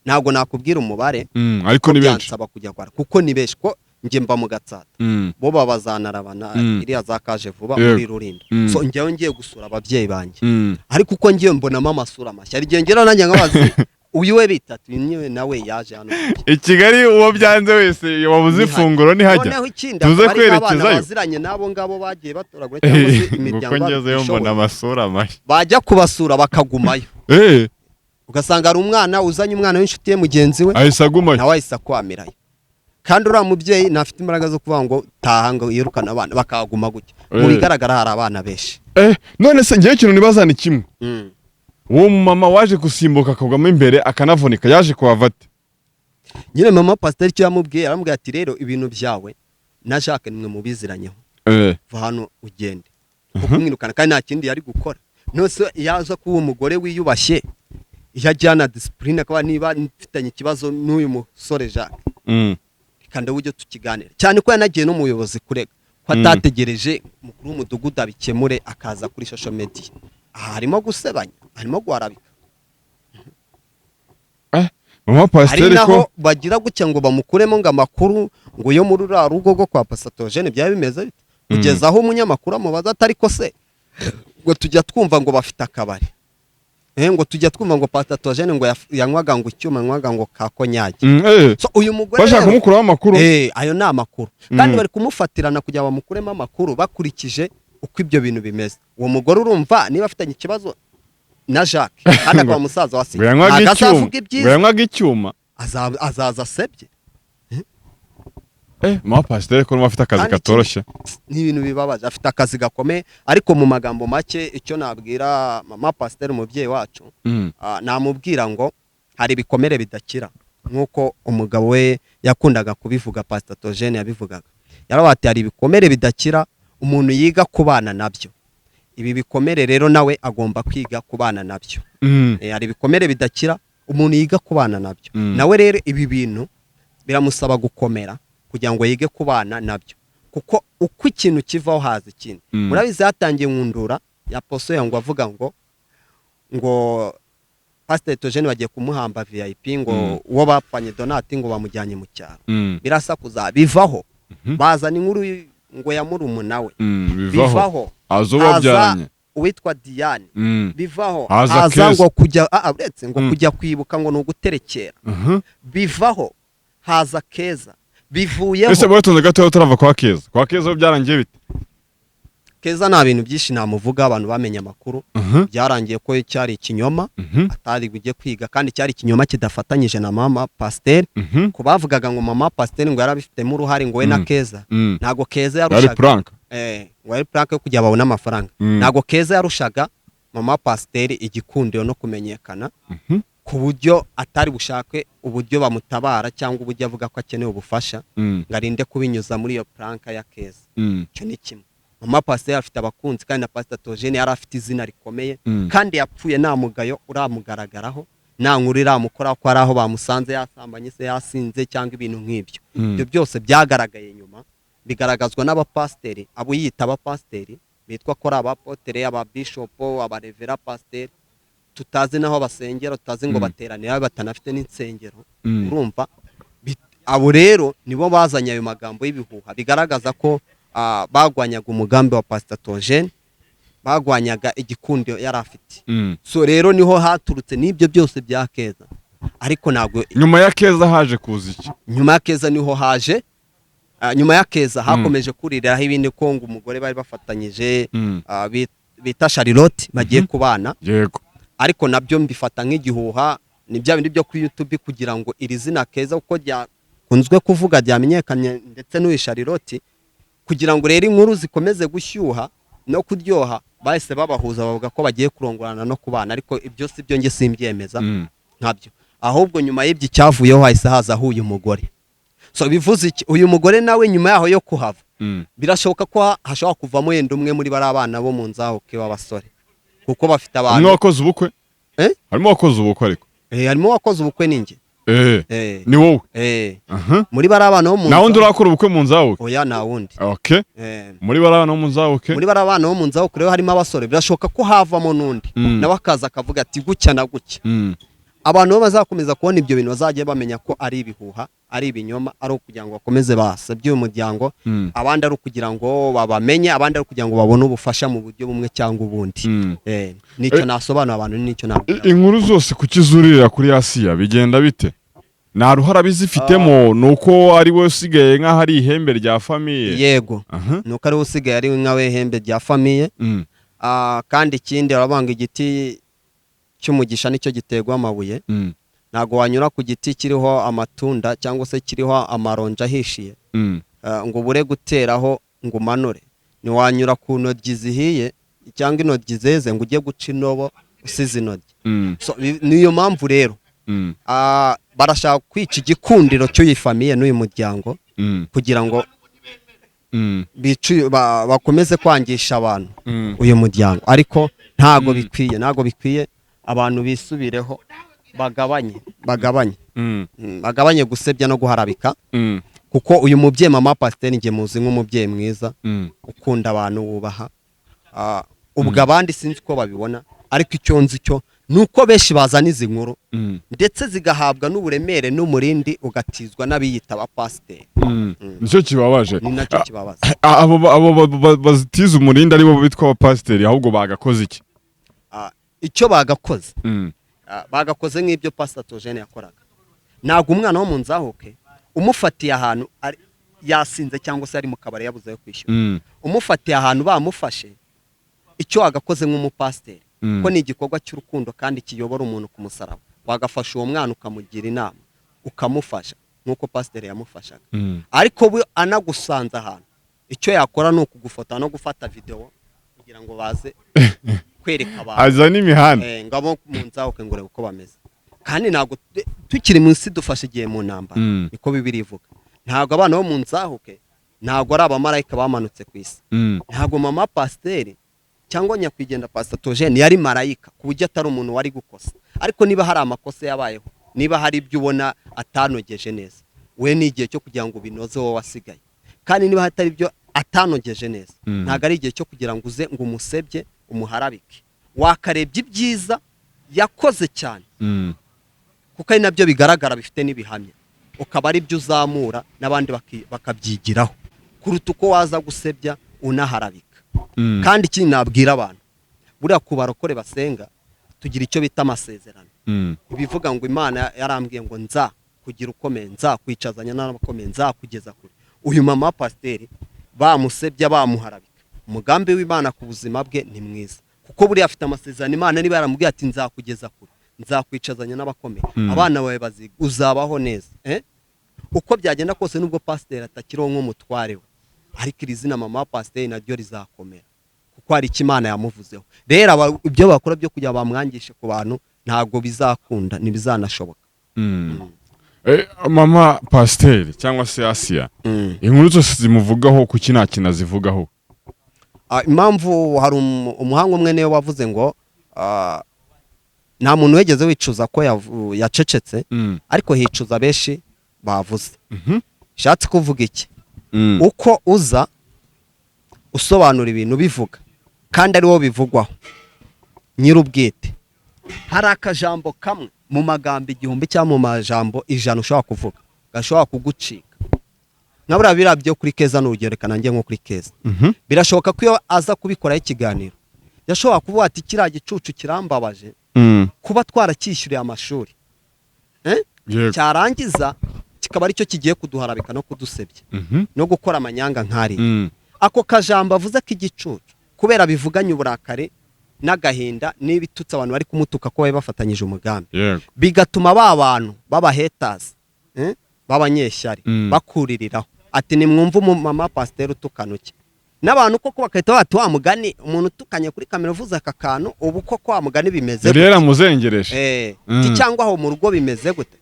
Speaker 1: ntabwo nakubwira umubare,
Speaker 2: ariko ni benshi
Speaker 1: kujya kwara kuko ni benshi ko njye mba mu Gatsata, bo babazanarabana iriya zakaje vuba muri Rulindo. So njyewe ngiye gusura ababyeyi banjye, ariko uko ngiye mbonamo amasura mashya, ari gengera nanjye nkabazi uyu we bitatu niwe nawe yaje hano
Speaker 2: i Kigali. Uwo byanze wese wabuze ifunguro ni hajya tuze kwerekezayo,
Speaker 1: baziranye nabo ngabo bagiye batoragura cyangwa se imiryango
Speaker 2: ngezeyo mbona amasura mashya,
Speaker 1: bajya kubasura bakagumayo. Ugasanga ari umwana uzanye umwana w'inshuti ye mugenzi we
Speaker 2: ahise agumayo,
Speaker 1: nawe ahise akwamirayo, kandi uriya mubyeyi ntafite imbaraga zo kuvuga ngo taha ngo yirukane abana bakaguma gutya. Mu bigaragara hari abana benshi.
Speaker 2: None se ngewe ikintu nibazana kimwe, uwo mama waje gusimbuka akagwamo imbere akanavunika yaje kuhava ate?
Speaker 1: Nyine mama pasiteri icyo yamubwiye, yaramubwiye ati rero ibintu byawe na Jacques nimwe mubiziranyeho, va hano ugende, kumwirukana kandi nta kindi yari gukora. Nose yaza kuba umugore wiyubashye yajyana discipline, akaba niba mfitanye ikibazo n'uyu musore Jacques kandi ujye tukiganira cyane ko yanagiye no muyobozi kurega ko atategereje mukuru w'umudugudu abikemure akaza kuri social media. Harimo gusebanya, harimo guharabika.
Speaker 2: Mama pasiteri ko
Speaker 1: bagira gutya ngo bamukuremo ngo amakuru ngo yo muri uriya rugo rwo kwa Pasatogene byaba bimeze bite, kugeza aho umunyamakuru amubaza atari ko se ngo tujya twumva ngo bafite akabari, ngo tujya twumva ngo Pasatogene ngo yanywaga ngo icyuma yanywaga ngo ka konyage. So uyu mugore
Speaker 2: bashaka kumukuraho amakuru,
Speaker 1: ayo ni amakuru kandi bari kumufatirana kugira bamukuremo amakuru bakurikije uko ibyo bintu bimeze. Uwo mugore urumva niba afitanye ikibazo na Jacques kandi akaba musaza wasi
Speaker 2: yanywaga icyuma
Speaker 1: azaza asebye.
Speaker 2: Mama pasiteri ko afite akazi katoroshye,
Speaker 1: ni ibintu bibabaje, afite akazi gakomeye. Ariko mu magambo make icyo nabwira mama pasiteri umubyeyi wacu, namubwira ngo hari ibikomere bidakira nk'uko umugabo we yakundaga kubivuga, Pasatogene yabivugaga. Yarabati hari ibikomere bidakira umuntu yiga kubana nabyo. Ibi bikomere rero nawe agomba kwiga kubana nabyo. Hari ibikomere bidakira umuntu yiga kubana nabyo. Nawe rero ibi bintu biramusaba gukomera kugira ngo yige kubana nabyo, kuko uko ikintu kivaho haza ikindi. Murabizi hatangiye nkundura ya poso yango avuga ngo Pasatogene bagiye kumuhamba VIP ngo uwo bapfanye Donati ngo bamujyanye mu cyaro. Birasakuza bivaho, bazana inkuru ngo yamurumuna we, bivaho
Speaker 2: azobabyaranye
Speaker 1: uwitwa Diane, bivaho
Speaker 2: haza
Speaker 1: ngo kujya uretse ngo kujya kwibuka ngo nuguterekera, bivaho haza Keza, bivuyeho.
Speaker 2: Ese bwatonze gato turava kwa Keza byarangiye bite?
Speaker 1: Keza nta bintu byinshi namuvuga, abantu bamenye amakuru byarangiye ko cyari ikinyoma, atari bujye kwiga kandi cyari ikinyoma kidafatanyije na mama pasiteri. Ko bavugaga ngo mama pasiteri ngo yarabifitemo uruhare ngo we na Keza, ntago Keza yarushaga ngo ari prank yo kujya babona amafaranga. Ntago Keza yarushaga mama pasiteri igikundiro no kumenyekana ku buryo atari bushake uburyo bamutabara cyangwa uburyo avuga ko akeneye ubufasha ngo arinde kubinyuza muri iyo prank ya Keza. Cyo ni kimwe. Mama pasiteri afite abakunzi kandi na Pasatogene yari afite izina rikomeye, kandi yapfuye nta mugayo uramugaragaraho, nta nkuru iramukora ko ari aho bamusanze yasambanye se yasinze cyangwa ibintu nk'ibyo. Ibyo byose byagaragaye nyuma, bigaragazwa n'abapasiteri, abo yita abapasiteri bitwa ko ari abapotere, ababishopo, abarevera pasiteri, tutazi naho basengera, tutazi ngo bateranira batanafite n'insengero. Urumva abo rero nibo bazanye ayo magambo y'ibihuha bigaragaza ko bagwanyaga umugambi wa Pasatogene, bagwanyaga igikundo yari afite. So rero niho haturutse n'ibyo byose bya Keza. Ariko ntabwo
Speaker 2: nyuma ya Keza haje kuza iki?
Speaker 1: Nyuma ya Keza niho haje, nyuma ya Keza hakomeje kuririraho ibindi ko ngo umugore bari bafatanyije bita Charlotte bagiye kubana.
Speaker 2: Yego.
Speaker 1: Ariko nabyo mbifata nk'igihuha, ni bya bindi byo ku YouTube kugira ngo iri zina Keza uko ryakunzwe kuvuga ryamenyekanye ndetse n'uyu Charlotte, kugira ngo rero inkuru zikomeze gushyuha no kuryoha, bahise babahuza bavuga ko bagiye kurongorana no kubana. Ariko ibyo si byo nge simbyemeza nkabyo. Ahubwo nyuma y'ibyo cyavuyeho hahise haza uyu mugore. So bivuze iki? Uyu mugore nawe nyuma yaho yo kuhava birashoboka ko hashobora kuvamo yenda umwe muri bari abana bo mu nzahuke w'abasore, kuko bafite abantu.
Speaker 2: Harimo wakoze ubukwe? Harimo wakoze ubukwe ariko?
Speaker 1: Harimo wakoze ubukwe ninjye.
Speaker 2: ni wowe
Speaker 1: muri bari abana bo mu
Speaker 2: nta wundi urakora ubukwe mu nzabuke?
Speaker 1: oya nta wundi.
Speaker 2: Okay. Muri bari abana bo mu nzabuke,
Speaker 1: muri bari abana bo mu nzabuke rero harimo abasore, birashoboka ko havamo n'undi nawe akaza akavuga ati gutya na gutya. Abantu bo bazakomeza kubona ibyo bintu bazajya bamenya ko ari ibihuha, ari ibinyoma, ari ukugira ngo bakomeze basebye uyu muryango, abandi ari ukugira ngo babamenye, abandi ari ukugira ngo babone ubufasha mu buryo bumwe cyangwa ubundi. Nicyo nasobanura abantu, nicyo nabwira.
Speaker 2: Inkuru zose kukizurira kuri Asiya bigenda bite? Nta ruhara bizifitemo? Nuko ari we usigaye nk'aho ari ihembe rya famiye?
Speaker 1: Yego, nuko ari we usigaye ari nka we ihembe rya famiye. Kandi ikindi urabanga igiti cy'umugisha nicyo giterwa amabuye. Ntago wanyura ku giti kiriho amatunda cyangwa se kiriho amaronja ahishiye ngo bure guteraho ngo umanure. Ni wanyura ku ntoryi zihiye cyangwa intoryi zeze ngo ujye guca inobo usize intoryi. Niyo mpamvu rero barashaka kwica igikundiro cy'uyu famiye n'uyu muryango kugira ngo bakomeze kwangisha abantu uyu muryango, ariko ntago bikwiye. Abantu bisubireho, bagabanye gusebya no guharabika, kuko uyu mubyeyi mama Pasiteri nge muzi nk'umubyeyi mwiza ukunda abantu, wubaha. Ubwo abandi sinzi ko babibona, ariko icyo nzi cyo nuko benshi bazana izi nkuru ndetse zigahabwa n'uburemere n'umurindi ugatizwa n'abiyita abapasiteri.
Speaker 2: Nicyo kibabaje.
Speaker 1: Ni nacyo kibabaza.
Speaker 2: Abo bazitiza umurindi aribo bitwa abapasiteri, ahubwo bagakoze iki?
Speaker 1: Icyo bagakoze bagakoze nk'ibyo Pastor Theogene yakoraga. Ntabwo umwana wo mu nzahuke umufatiye ahantu yasinze cyangwa se ari mu kabari yabuze yo kwishyura, umufatiye ahantu bamufashe, icyo wagakoze nk'umupasiteri ko ni igikorwa cy'urukundo kandi kiyobora umuntu ku musaraba, wagafasha uwo mwana ukamugira inama ukamufasha nk'uko pasiteri yamufashaga. Ariko we anagusanze ahantu, icyo yakora ni ukugufata no gufata video kugira ngo baze kwereka abantu
Speaker 2: aza n'imihanda
Speaker 1: ngabo mu nzahuke ngo urebe uko bameze. Kandi ntabwo tukiri munsi dufashe igihe mu ntambara, niko Bibiliya ivuga. Ntabwo abana bo mu nzahuke ntabwo ari abamarayika bamanutse ku isi. Ntabwo mama Pasiteri cyangwa nyakwigendera Pastor Theogene yari marayika ku buryo atari umuntu wari gukosa. Ariko niba hari amakosa yabayeho, niba hari ibyo ubona atanogeje neza, we ni igihe cyo kugira ngo binoze wowe wasigaye. Kandi niba hatari ibyo atanogeje neza, ntabwo ari igihe cyo kugira ngo uze ngo umusebye umuharabike. Wakarebye ibyiza yakoze cyane, kuko ari nabyo bigaragara bifite n'ibihamya, ukaba ari byo uzamura n'abandi bakabyigiraho kuruta uko waza gusebya unaharabika. Kandi ikindi nabwira abantu, buriya ku barokore basenga tugira icyo bita amasezerano. Bivuga ngo Imana yarambwiye ngo nza kugira ukomeye, nza kwicazanya n'abakomeye, nza kugeza kure. Uyu mama Pasiteri bamusebya bamuharabika, umugambi w'Imana ku buzima bwe ni mwiza, kuko buriya afite amasezerano. Imana niba yaramubwiye ati nzakugeza kure, nzakwicazanya n'abakomeye, abana bawe baziga, uzabaho neza. Uko byagenda kose nubwo Pasiteri atakiriho nk'umutware we, ariko iri zina mama Pasiteri naryo rizakomera, kuko hari icyo Imana yamuvuzeho. Rero ibyo bakora byo kugira bamwangishe ku bantu ntabwo bizakunda, ntibizanashoboka.
Speaker 2: Mama Pasiteri cyangwa se Asiya, inkuru zose zimuvugaho kuki nta kintu azivugaho?
Speaker 1: Impamvu hari umuhanga umwe niwe wavuze ngo nta muntu wegeze wicuza ko yacecetse, ariko hicuza benshi bavuze. Shatse kuvuga iki? Uko uza usobanura ibintu bivuga kandi ari wo bivugwaho nyir'ubwite, hari akajambo kamwe mu magambo 1000 cyangwa mu majambo 100 ushobora kuvuga gashobora kugucika. Nkabura bira byo kuri Keza n'urugerekana ngiye nko kuri Keza, birashoboka ko iyo aza kubikoraho ikiganiro yashobora kuvuga ati kiriya gicucu kirambabaje kuba twaracyishyuriye amashuri, cyarangiza kikaba aricyo kigiye kuduharabika no kudusebya no gukora amanyanga nkari. Ako kajambo avuze k'igicucu kubera bivuganye uburakari n'agahinda n'ibitutsi abantu bari kumutuka ko bafatanyije umugambi, bigatuma bantu baba haters b'abanyeshyari bakuririraho ati nimwumva mama Pasiteri utukanuke. N'abantu koko bakahita bati wa mugani umuntu utukanye kuri kamera uvuze aka kantu, ubu koko wa mugani bimeze
Speaker 2: gute? Rero muzengereje
Speaker 1: cyangwa aho mu rugo bimeze gute?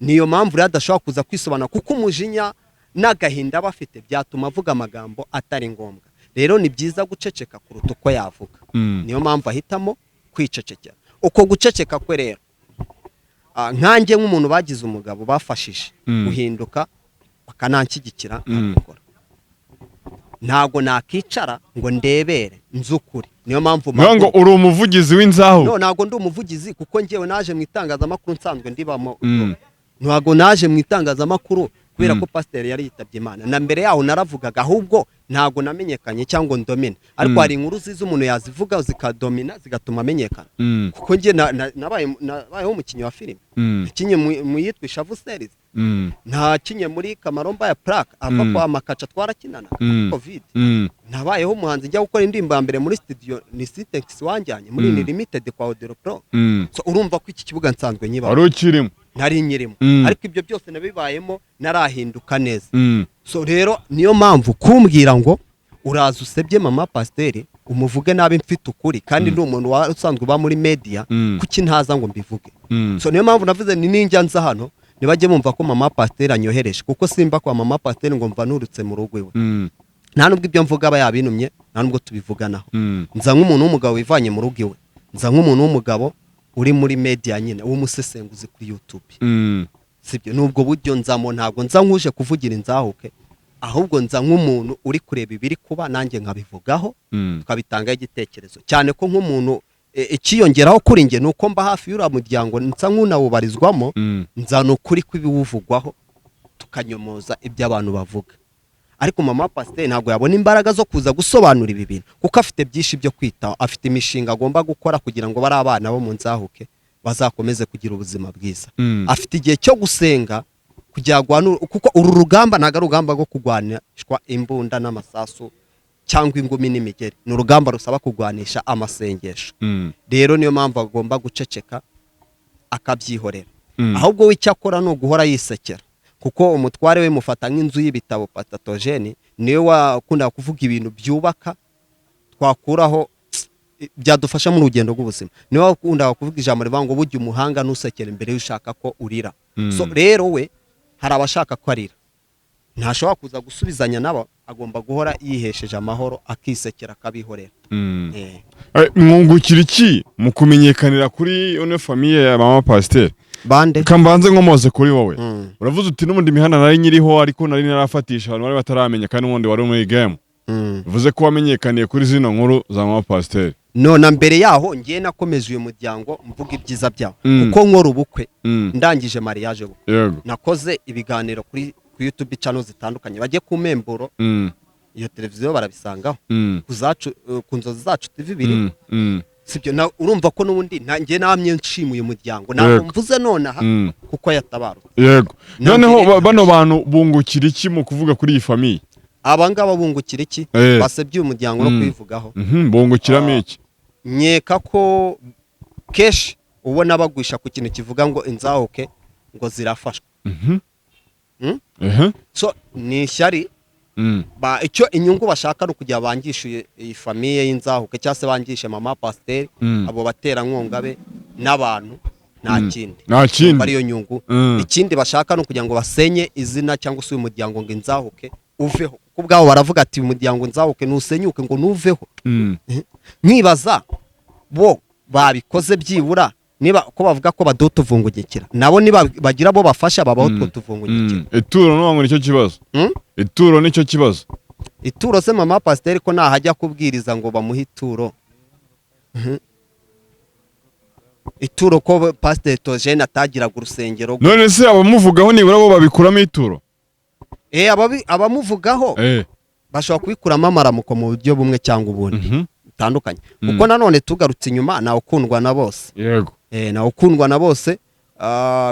Speaker 1: Niyo mpamvu rero adashobora kuza kwisobanura, kuko umujinya n'agahinda bafite byatuma avuga amagambo atari ngombwa. Rero ni byiza guceceka kuruta uko yavuga. Niyo mpamvu ahitamo kwicecekera. Uko guceceka kwe rero nkanjye nk'umuntu bagize umugabo bafashije guhinduka bakananshyigikira nkabikora ntago nakicara ngo ndebere nzukuri niyo mpamvu
Speaker 2: ngo uri umuvugizi w'inzahu
Speaker 1: no ntago ndi umuvugizi kuko njyewe naje mu itangazamakuru nsanzwe ndibamo ntago naje mu itangazamakuru kubera ko pasiteri yari yitabye Imana na mbere yaho naravugaga ahubwo ntago namenyekanye cyangwa ndomine ariko hari inkuru ziza umuntu yazivuga zikadomina zigatuma amenyekana kuko njye nabayeho umukinnyi wa filime nakinye mu yitwa Ishavu series nakinye muri Kamaromba ya Plaque ava kwa Makaca twarakinana covid nabayeho umuhanzi njya gukora indirimbo ya mbere muri studio ni Sitex wanjyanye muri ni limited kwa Odero Pro so urumva ko iki kibuga nsanzwe nyiba
Speaker 2: wari ukirimo
Speaker 1: nari nyirimo ariko ibyo byose nabibayemo narahinduka neza so rero niyo mpamvu kumbwira ngo uraza usebye mama pasiteri umuvuge nabi mfite ukuri kandi ndi umuntu usanzwe uba muri media kuki ntaza ngo mbivuge so niyo mpamvu navuze ni ninjya nza hano nibajye mumva ko mama pasiteri anyohereje kuko simba kwa mama pasiteri ngo mva nurutse mu rugo iwe nta nubwo ibyo mvuga aba yabinumye nta nubwo tubivuganaho nza nk'umuntu w'umugabo wivanye mu rugo iwe nza nk'umuntu w'umugabo uri muri media nyine w'umusesenguzi kuri YouTube sibyo nubwo buryo nzamo ntago nza nkuje kuvugira inzahuke ahubwo nza nk'umuntu uri kureba ibiri kuba nanjye nkabivugaho tukabitanga igitekerezo cyane ko nk'umuntu ikiyongeraho kuri nge nuko mba hafi y'ura muryango nsa nk'unawubarizwamo nza nukuri kwibiwuvugwaho tukanyomoza ibyo abantu bavuga ariko mama pasiteri ntabwo yabona imbaraga zo kuza gusobanura ibi bintu kuko afite byinshi byo kwitaho afite imishinga agomba gukora kugira ngo bari abana bo mu nzahuke bazakomeze kugira ubuzima bwiza afite igihe cyo gusenga kugira kuko uru rugamba ntago ari urugamba rwo kurwanishwa imbunda n'amasasu cyangwa ingumi n'imigeri ni urugamba rusaba kurwanisha amasengesho rero niyo mpamvu agomba guceceka akabyihorera ahubwo we icyo akora ni uguhora yisekera kuko umutware we mufata nk'inzu y'ibitabo patatogene niwe wakunda kuvuga ibintu byubaka twakuraho byadufasha mu rugendo rw'ubuzima niwe wakunda kuvuga ijambo rivuga ngo burya umuhanga nusekera imbere y'ushaka ko urira so rero we hari abashaka ko arira ntashobora kuza gusubizanya nabo agomba guhora yihesheje amahoro akisekera akabihorera
Speaker 2: mwungukira iki mu kumenyekanira kuri one famille ya mama pasiteri
Speaker 1: bande
Speaker 2: kambanze nkomoze kuri wowe uravuze uti n'ubundi mihana nari nyiriho ariko nari narafatisha abantu bari bataramenya kandi n'ubundi wari muri game bivuze ko wamenyekaniye kuri zino nkuru za mama pasiteri
Speaker 1: none mbere yaho ngiye nakomeje uyu muryango mvuga ibyiza byawo kuko nkora ubukwe ndangije mariage bukwe nakoze ibiganiro kuri YouTube channel zitandukanye bagiye ku memburo iyo televiziyo barabisangaho ku nzozi zacu TV 2 sibyo urumva ko nubundi ngiye namye nshimuye umuryango ntabwo mvuze nonaha kuko yatabarutse
Speaker 2: yego noneho bano bantu bungukira iki mu kuvuga kuri iyi famille
Speaker 1: abangaba bungukira iki basebye umuryango no kwivugaho
Speaker 2: bungukiramo iki
Speaker 1: nyeka ko kesh ubona bagwisha ku kintu kivuga ngo inzahuke ngo zirafashwa so ni ishyari icyo inyungu bashaka ari ukugira bangishe iyi famiye y'inzahuke cyangwa se bangishe mama pasiteri abo baterankunga be n'abantu nta kindi ariyo nyungu ikindi bashaka ni ukugira ngo basenye izina cyangwa se uyu muryango ngo inzahuke uveho kuko ubwabo baravuga ati uyu muryango nzahuke nusenyuke ngo nuveho nkibaza bo babikoze byibura niba ko bavuga ko badotuvungugikira nabo niba bagira bo bafasha babaho twotuvungugikira
Speaker 2: ituro no nicyo kibazo ituro nicyo kibazo
Speaker 1: ituro se mama pasiteri ko nahajya kubwiriza ngo bamuhe ituro ituro ko pasiteri Tojene atagiraga urusengero
Speaker 2: none se abamuvugaho nibura bo babikuramo ituro
Speaker 1: abamuvugaho bashobora kubikuramo amaramuko mu buryo bumwe cyangwa ubundi bitandukanye kuko nanone tugarutse inyuma nawe ukundwa na bose
Speaker 2: yego
Speaker 1: nawe ukundwa na bose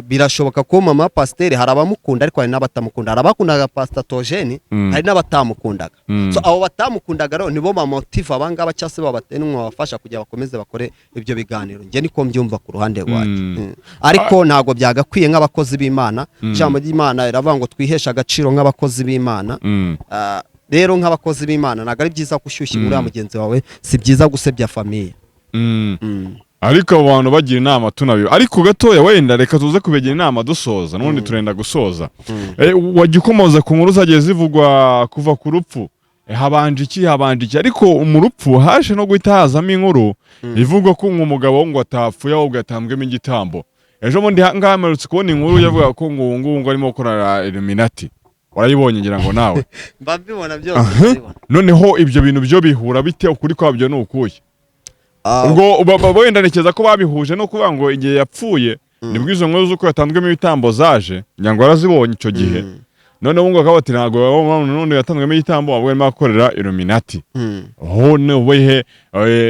Speaker 1: birashoboka ko mama pasiteri hari abamukunda ariko hari n'abatamukunda hari abakundaga pasita Tojene hari n'abatamukundaga so abo batamukundaga rero nibo bamotive abangaba cyangwa se babatenwa babafasha kugira bakomeze bakore ibyo biganiro njye niko mbyumva ku ruhande rwacu ariko ntago byagakwiye nk'abakozi b'Imana ijambo ry'Imana riravuga ngo twihesha agaciro nk'abakozi b'Imana rero nk'abakozi b'Imana ntago ari byiza gushyushya muri mugenzi wawe si byiza gusebya famiye
Speaker 2: ariko abantu bagira inama tunabiyo ariko gatoya wenda reka tuze kubegera inama dusoza n'ubundi turenda gusoza wajya ukomoza ku nkuru zagiye zivugwa kuva ku rupfu habanje iki ariko umurupfu haje no guhita hazamo inkuru ivugwa ko umugabo ngo atapfuye ahubwo atambwemo igitambo ejo bundi ngahamerutse kubona inkuru yavuga ko ngo ubu ngubu ngo arimo gukora Illuminati, warayibonye ngira ngo nawe
Speaker 1: mbabibona byose.
Speaker 2: Noneho ibyo bintu byo bihura bite, ukuri kwabyo ni ukuye? Ubwo wenda ntekereza ko babihuje no kuvuga ngo igihe yapfuye nibwo izo nkuru z'uko yatanzwemo ibitambo zaje, ngira ngo warazibonye icyo gihe. None ubu ngo akaba ati ntabwo none yatanzwemo igitambo ahubwo arimo akorera Illuminati.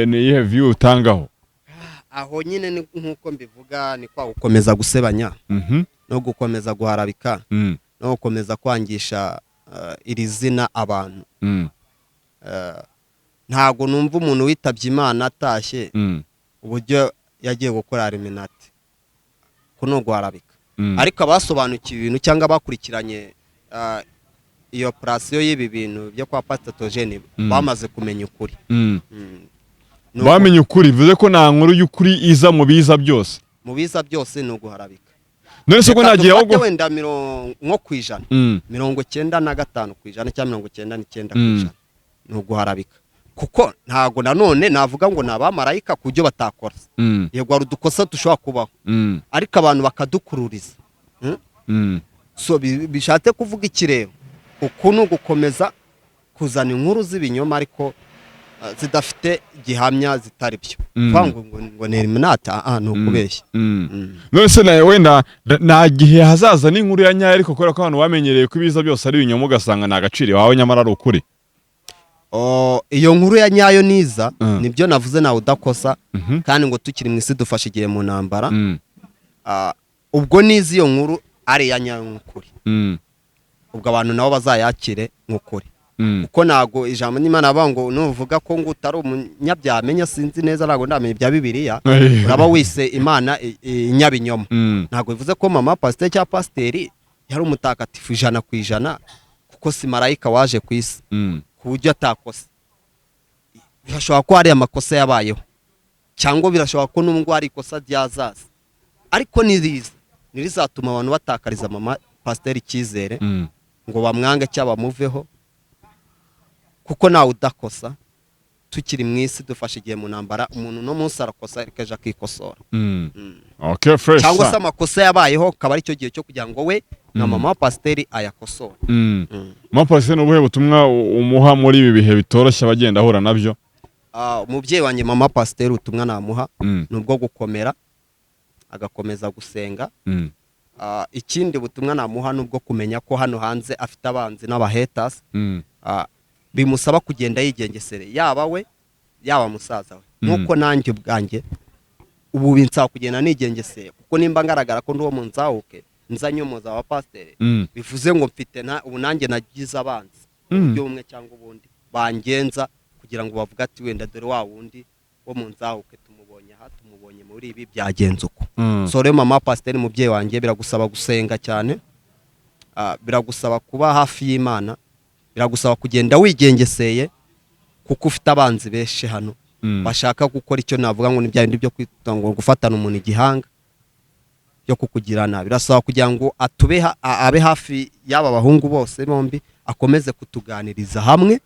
Speaker 2: Ni ihe view utangaho?
Speaker 1: Aho nyine ni nkuko mbivuga, ni kwa gukomeza gusebanya no gukomeza guharabika no gukomeza kwangisha iri zina abantu. Ntago numva umuntu witabye Imana atashye uburyo yagiye gukora Illuminati kuno guharabika. Ariko abasobanukiwe ibintu cyangwa bakurikiranye iyo operasiyo y'ibi bintu byo kwa Pastor Theogene bamaze kumenya ukuri.
Speaker 2: Bamenye ukuri, bivuze ko nta nkuru y'ukuri iza mu biza byose.
Speaker 1: Mu biza byose no guharabika.
Speaker 2: None se ko nagiye ahubwo
Speaker 1: wenda nko kwijana 95% kwijana cyangwa 99% kwijana no guharabika. Kuko ntago nanone navuga ngo nabamarayika kujyo batakora. Yego ari udukosa dushobora kubaho. Ariko abantu bakadukururiza. So bishatse kuvuga ikirego ukuntu gukomeza kuzana inkuru z'ibinyoma ariko zidafite gihamya zitari byo. Ngo ni Illuminati no kubeshya.
Speaker 2: None se nawe wenda na gihe hazaza n'inkuru ya nyayo, ariko kubera ko abantu bamenyereye ko ibiza byose ari ibinyoma ugasanga nta gaciro wawe nyamara ari ukuri.
Speaker 1: Iyo nkuru ya nyayo niza nibyo navuze nawe udakosa, kandi ngo tukiri mu isi dufashe igihe mu ntambara. Ubwo nizi iyo nkuru ari ya nyayo nk'ukuri, ubwo abantu nabo bazayakire nk'ukuri. Kuko nago ijambo n'Imana bavuga ngo nuvuga ko ngo utari umunyabyaha menya sinzi neza nago ndamenye bya Bibiliya uraba wise Imana inyabinyoma. Nago bivuze ko mama pasteur cya pasteri yari umutakatifu 100%, kuko si marayika waje ku isi kuburyo atakosa. Birashobora ko ari amakosa yabayeho, cyangwa birashobora ko n'ubwo ari ikosa ryazaza, ariko nirizatuma abantu batakariza mama pasteur icyizere ngo bamwange cyaba bamuveho, kuko nawe udakosa. Tukiri mu isi dufashe igihe mu ntambara, umuntu no munsi arakosa rikaje akikosora.
Speaker 2: Okay, fresh.
Speaker 1: Cyangwa se amakosa yabayeho kaba ari cyo gihe cyo kugira ngo we na mama pasteri ayakosora.
Speaker 2: Mama pasteri n'ubuhe butumwa umuha muri ibi bihe bitoroshye abagenda ahura nabyo?
Speaker 1: Umubyeyi wanjye mama pasteri utumwa namuha nubwo gukomera, agakomeza gusenga. Ikindi butumwa namuha nubwo kumenya ko hano hanze afite abanzi n'abahaters. Bimusaba kugenda yigengesere, yaba we yaba musaza we. Nuko nanjye ubwanjye ubu binsaba kugenda nigengesere, kuko nimba ngaragara ko nduwo munzahuke nzanyomoza wa pasteri, bivuze ngo mfite ubu nanjye nagize abanzi byo umwe cyangwa ubundi bangenza, kugira ngo bavuga ati wenda dore wa wundi wo munzahuke tumubonye aha, tumubonye muri ibi byagenze uko. So rero mama pasteri mubyeyi wanjye biragusaba gusenga cyane, biragusaba kuba hafi y'Imana, biragusaba kugenda wigengeseye, kuko ufite abanzi beshe hano bashaka gukora icyo navuga ngo ni bya bindi byo kwitanga gufatana umuntu igihanga yo kukugirana. Birasaba kugira ngo abe hafi y'aba bahungu bose bombi, akomeze kutuganiriza hamwe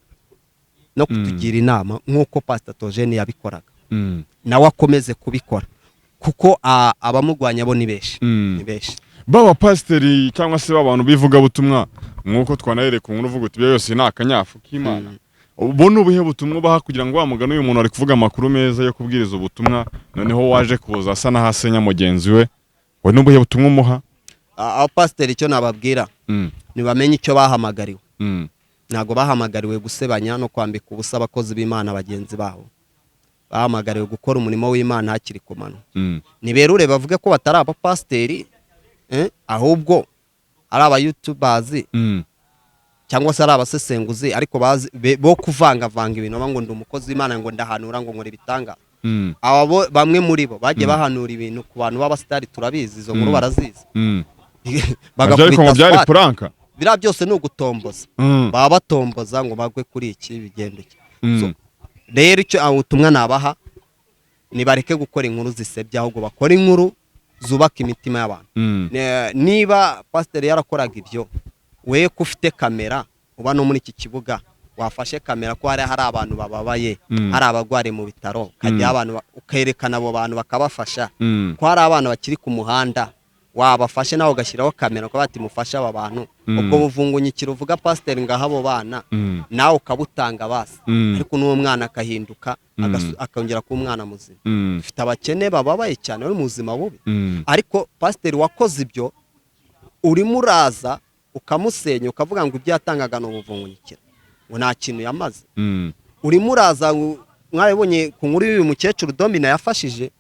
Speaker 1: no kutugira inama nk'uko Pastor Theogene yabikoraga. Nawe akomeze kubikora, kuko abamugwanya bo ni benshi.
Speaker 2: Baba pasteri cyangwa se abantu bivuga butumwa nk'uko twanarereka umuntu uvuga uti byose ni akanyafu k'Imana. Ubona ubuhe butumwa baha kugira ngo bamugane uyu muntu ari kuvuga amakuru meza yo kubwiriza ubutumwa, noneho waje kuza asa n'ahasenya mugenzi we, we n'ubuhe butumwa umuha?
Speaker 1: Pasteri icyo nababwira ntibamenye icyo bahamagariwe. Ntago bahamagariwe gusebanya no kwambika ubusa abakozi b'Imana bagenzi baho. Bahamagariwe gukora umurimo w'Imana hakiri ku mano. Niberure bavuge ko batari abapasteri, ahubwo ari aba YouTubers cyangwa se ari abasesenguzi, ariko bo kuvanga ibintu ngo ndi umukozi w'Imana ngo ndahanura ngo nkore ibitanga. Abo bamwe muri bo bagiye bahanura ibintu ku bantu b'abastari, turabizi izo nkuru barazizi.
Speaker 2: Bagakubita byari puranka.
Speaker 1: Bira byose ni ugutomboza. Baba batomboza ngo bagwe kuri iki bigendeke. Rero icyo ubutumwa nabaha ni bareke gukora inkuru zisebya, ahubwo bakora inkuru zubaka imitima y'abantu. Niba pastor yarakoraga ibyo, we ko ufite kamera uba no muri iki kibuga wafashe kamera ko hari abantu bababaye hari abagware mu bitaro kajya abantu ukerekana abo bantu bakabafasha ko hari abana bakiri ku muhanda wabafashe nawe ugashyiraho kamera ko bati mufasha aba bantu ubwo buvungunyikira uvuga pasiteri ngaho abo bana nawe ukabutanga basi ariko n'uwo mwana akahinduka akongera kuba umwana muzima ufite abakene bababaye cyane bari mu buzima bubi ariko pasiteri wakoze ibyo urimo uraza ukamusenya ukavuga ngo ibyo yatangaga ni ubuvungunyikira ngo nta kintu yamaze urimo uraza mwarabonye ku nkuru y'uyu mukecuru Domina yafashije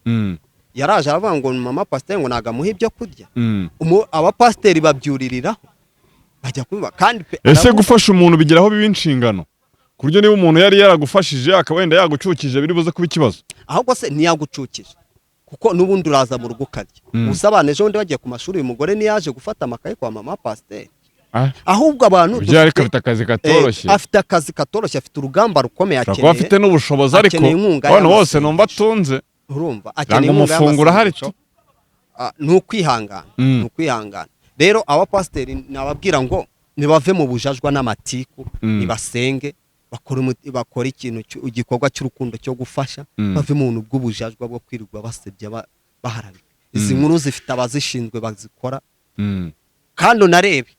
Speaker 1: yaraje aravuga ngo mama pasiteri ngo nagamuha ibyo kurya abapasiteri babyuririraho bajya kubiba kandi
Speaker 2: ese gufasha umuntu bigeraho biba inshingano ku buryo niba umuntu yari yaragufashije akaba wenda yagucukije biri buze kuba ikibazo
Speaker 1: ahubwo se ntiyagucukije kuko n'ubundi uraza mu rugo ukarya gusa abana ejo bundi bagiye ku mashuri uyu mugore ntiyaje gufata amakaye kwa mama pasiteri ahubwo abantu
Speaker 2: afite akazi katoroshye
Speaker 1: afite urugamba rukomeye
Speaker 2: akeneye afite n'ubushobozi ariko abantu bose numva atunze
Speaker 1: urumva
Speaker 2: akeneye umufungura hari
Speaker 1: ni ukwihangana rero abapasiteri nababwira ngo nibave mu bujajwa n'amatiku nibasenge bakora igikorwa cy'urukundo cyo gufasha bave mu buntu bw'ubujajwa bwo kwirirwa basebya baharabika izi nkuru zifite abazishinzwe bazikora kandi unarebe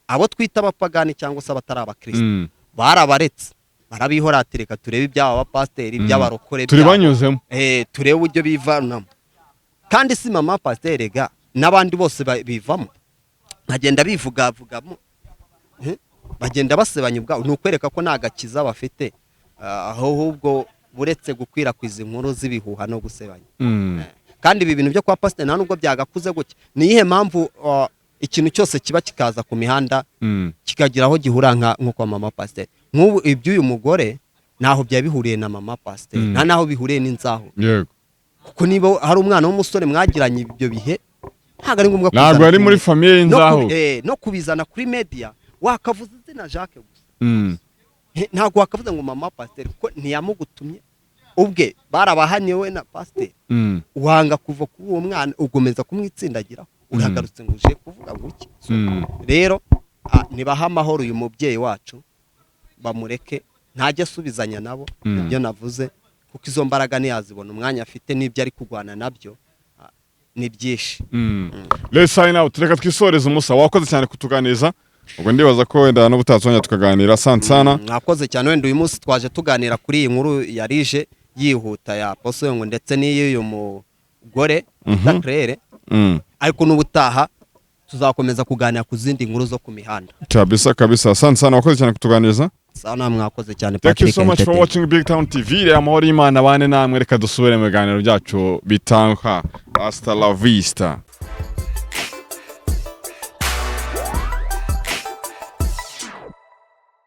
Speaker 1: abo twita abapagani cyangwa se abatari abakristo barabaretse barabihoratereka turebe iby'aba bapasiteri iby'abarokore
Speaker 2: turi banyuzemo
Speaker 1: turebe uburyo bivanamo kandi si mama pasiteri ga n'abandi bose bivamo bagenda bivugavugamo bagenda basebanya ubwabo ni ukwereka ko nta gakiza bafite ahubwo buretse gukwirakwiza inkuru z'ibihuha no gusebanya kandi ibi bintu byo kwa pasiteri nta nubwo byagakuze gutya ni iyihe mpamvu ikintu cyose kiba kikaza ku mihanda kikagira aho gihura nko kwa mama pasiteri nk'ubu iby'uyu mugore ntaho byaba bihuriye na mama pasiteri nta naho bihuriye n'inzaho kuko niba hari umwana w'umusore mwagiranye ibyo bihe ntabwo ari ngombwa
Speaker 2: ntabwo ari muri famiye y'inzaho
Speaker 1: no kubizana kuri media wakavuze izina Jacques gusa ntabwo wakavuze ngo mama pasiteri kuko ntiyamugutumye ubwe barabahanye we na pasiteri wanga kuva kuri uwo mwana ugomeza kumwitsindagiraho uragarutse ngo uje kuvuga guki rero nibaha amahoro uyu mubyeyi wacu bamureke ntajya asubizanya nabo ibyo navuze kuko izo mbaraga ntiyazibona umwanya afite n'ibyo ari kurwana nabyo ni byinshi
Speaker 2: let's sign out reka twisoreze umusa wakoze cyane kutuganiriza ubwo ndibaza ko wenda n'ubutatsongera tukaganira sana
Speaker 1: mwakoze cyane wenda uyu munsi twaje tuganira kuri iyi nkuru yarije yihuta ya Apostle ngo ndetse n'iy'uyu mugore Claire ariko n'ubutaha tuzakomeza kuganira ku zindi nkuru zo ku mihanda
Speaker 2: kabisa sana wakoze cyane kutuganiriza
Speaker 1: sana mwakoze cyane
Speaker 2: Thank you so much for watching Big Town TV amahoro y'Imana bane namwe reka dusubire mu biganiro byacu bitanka hasta la vista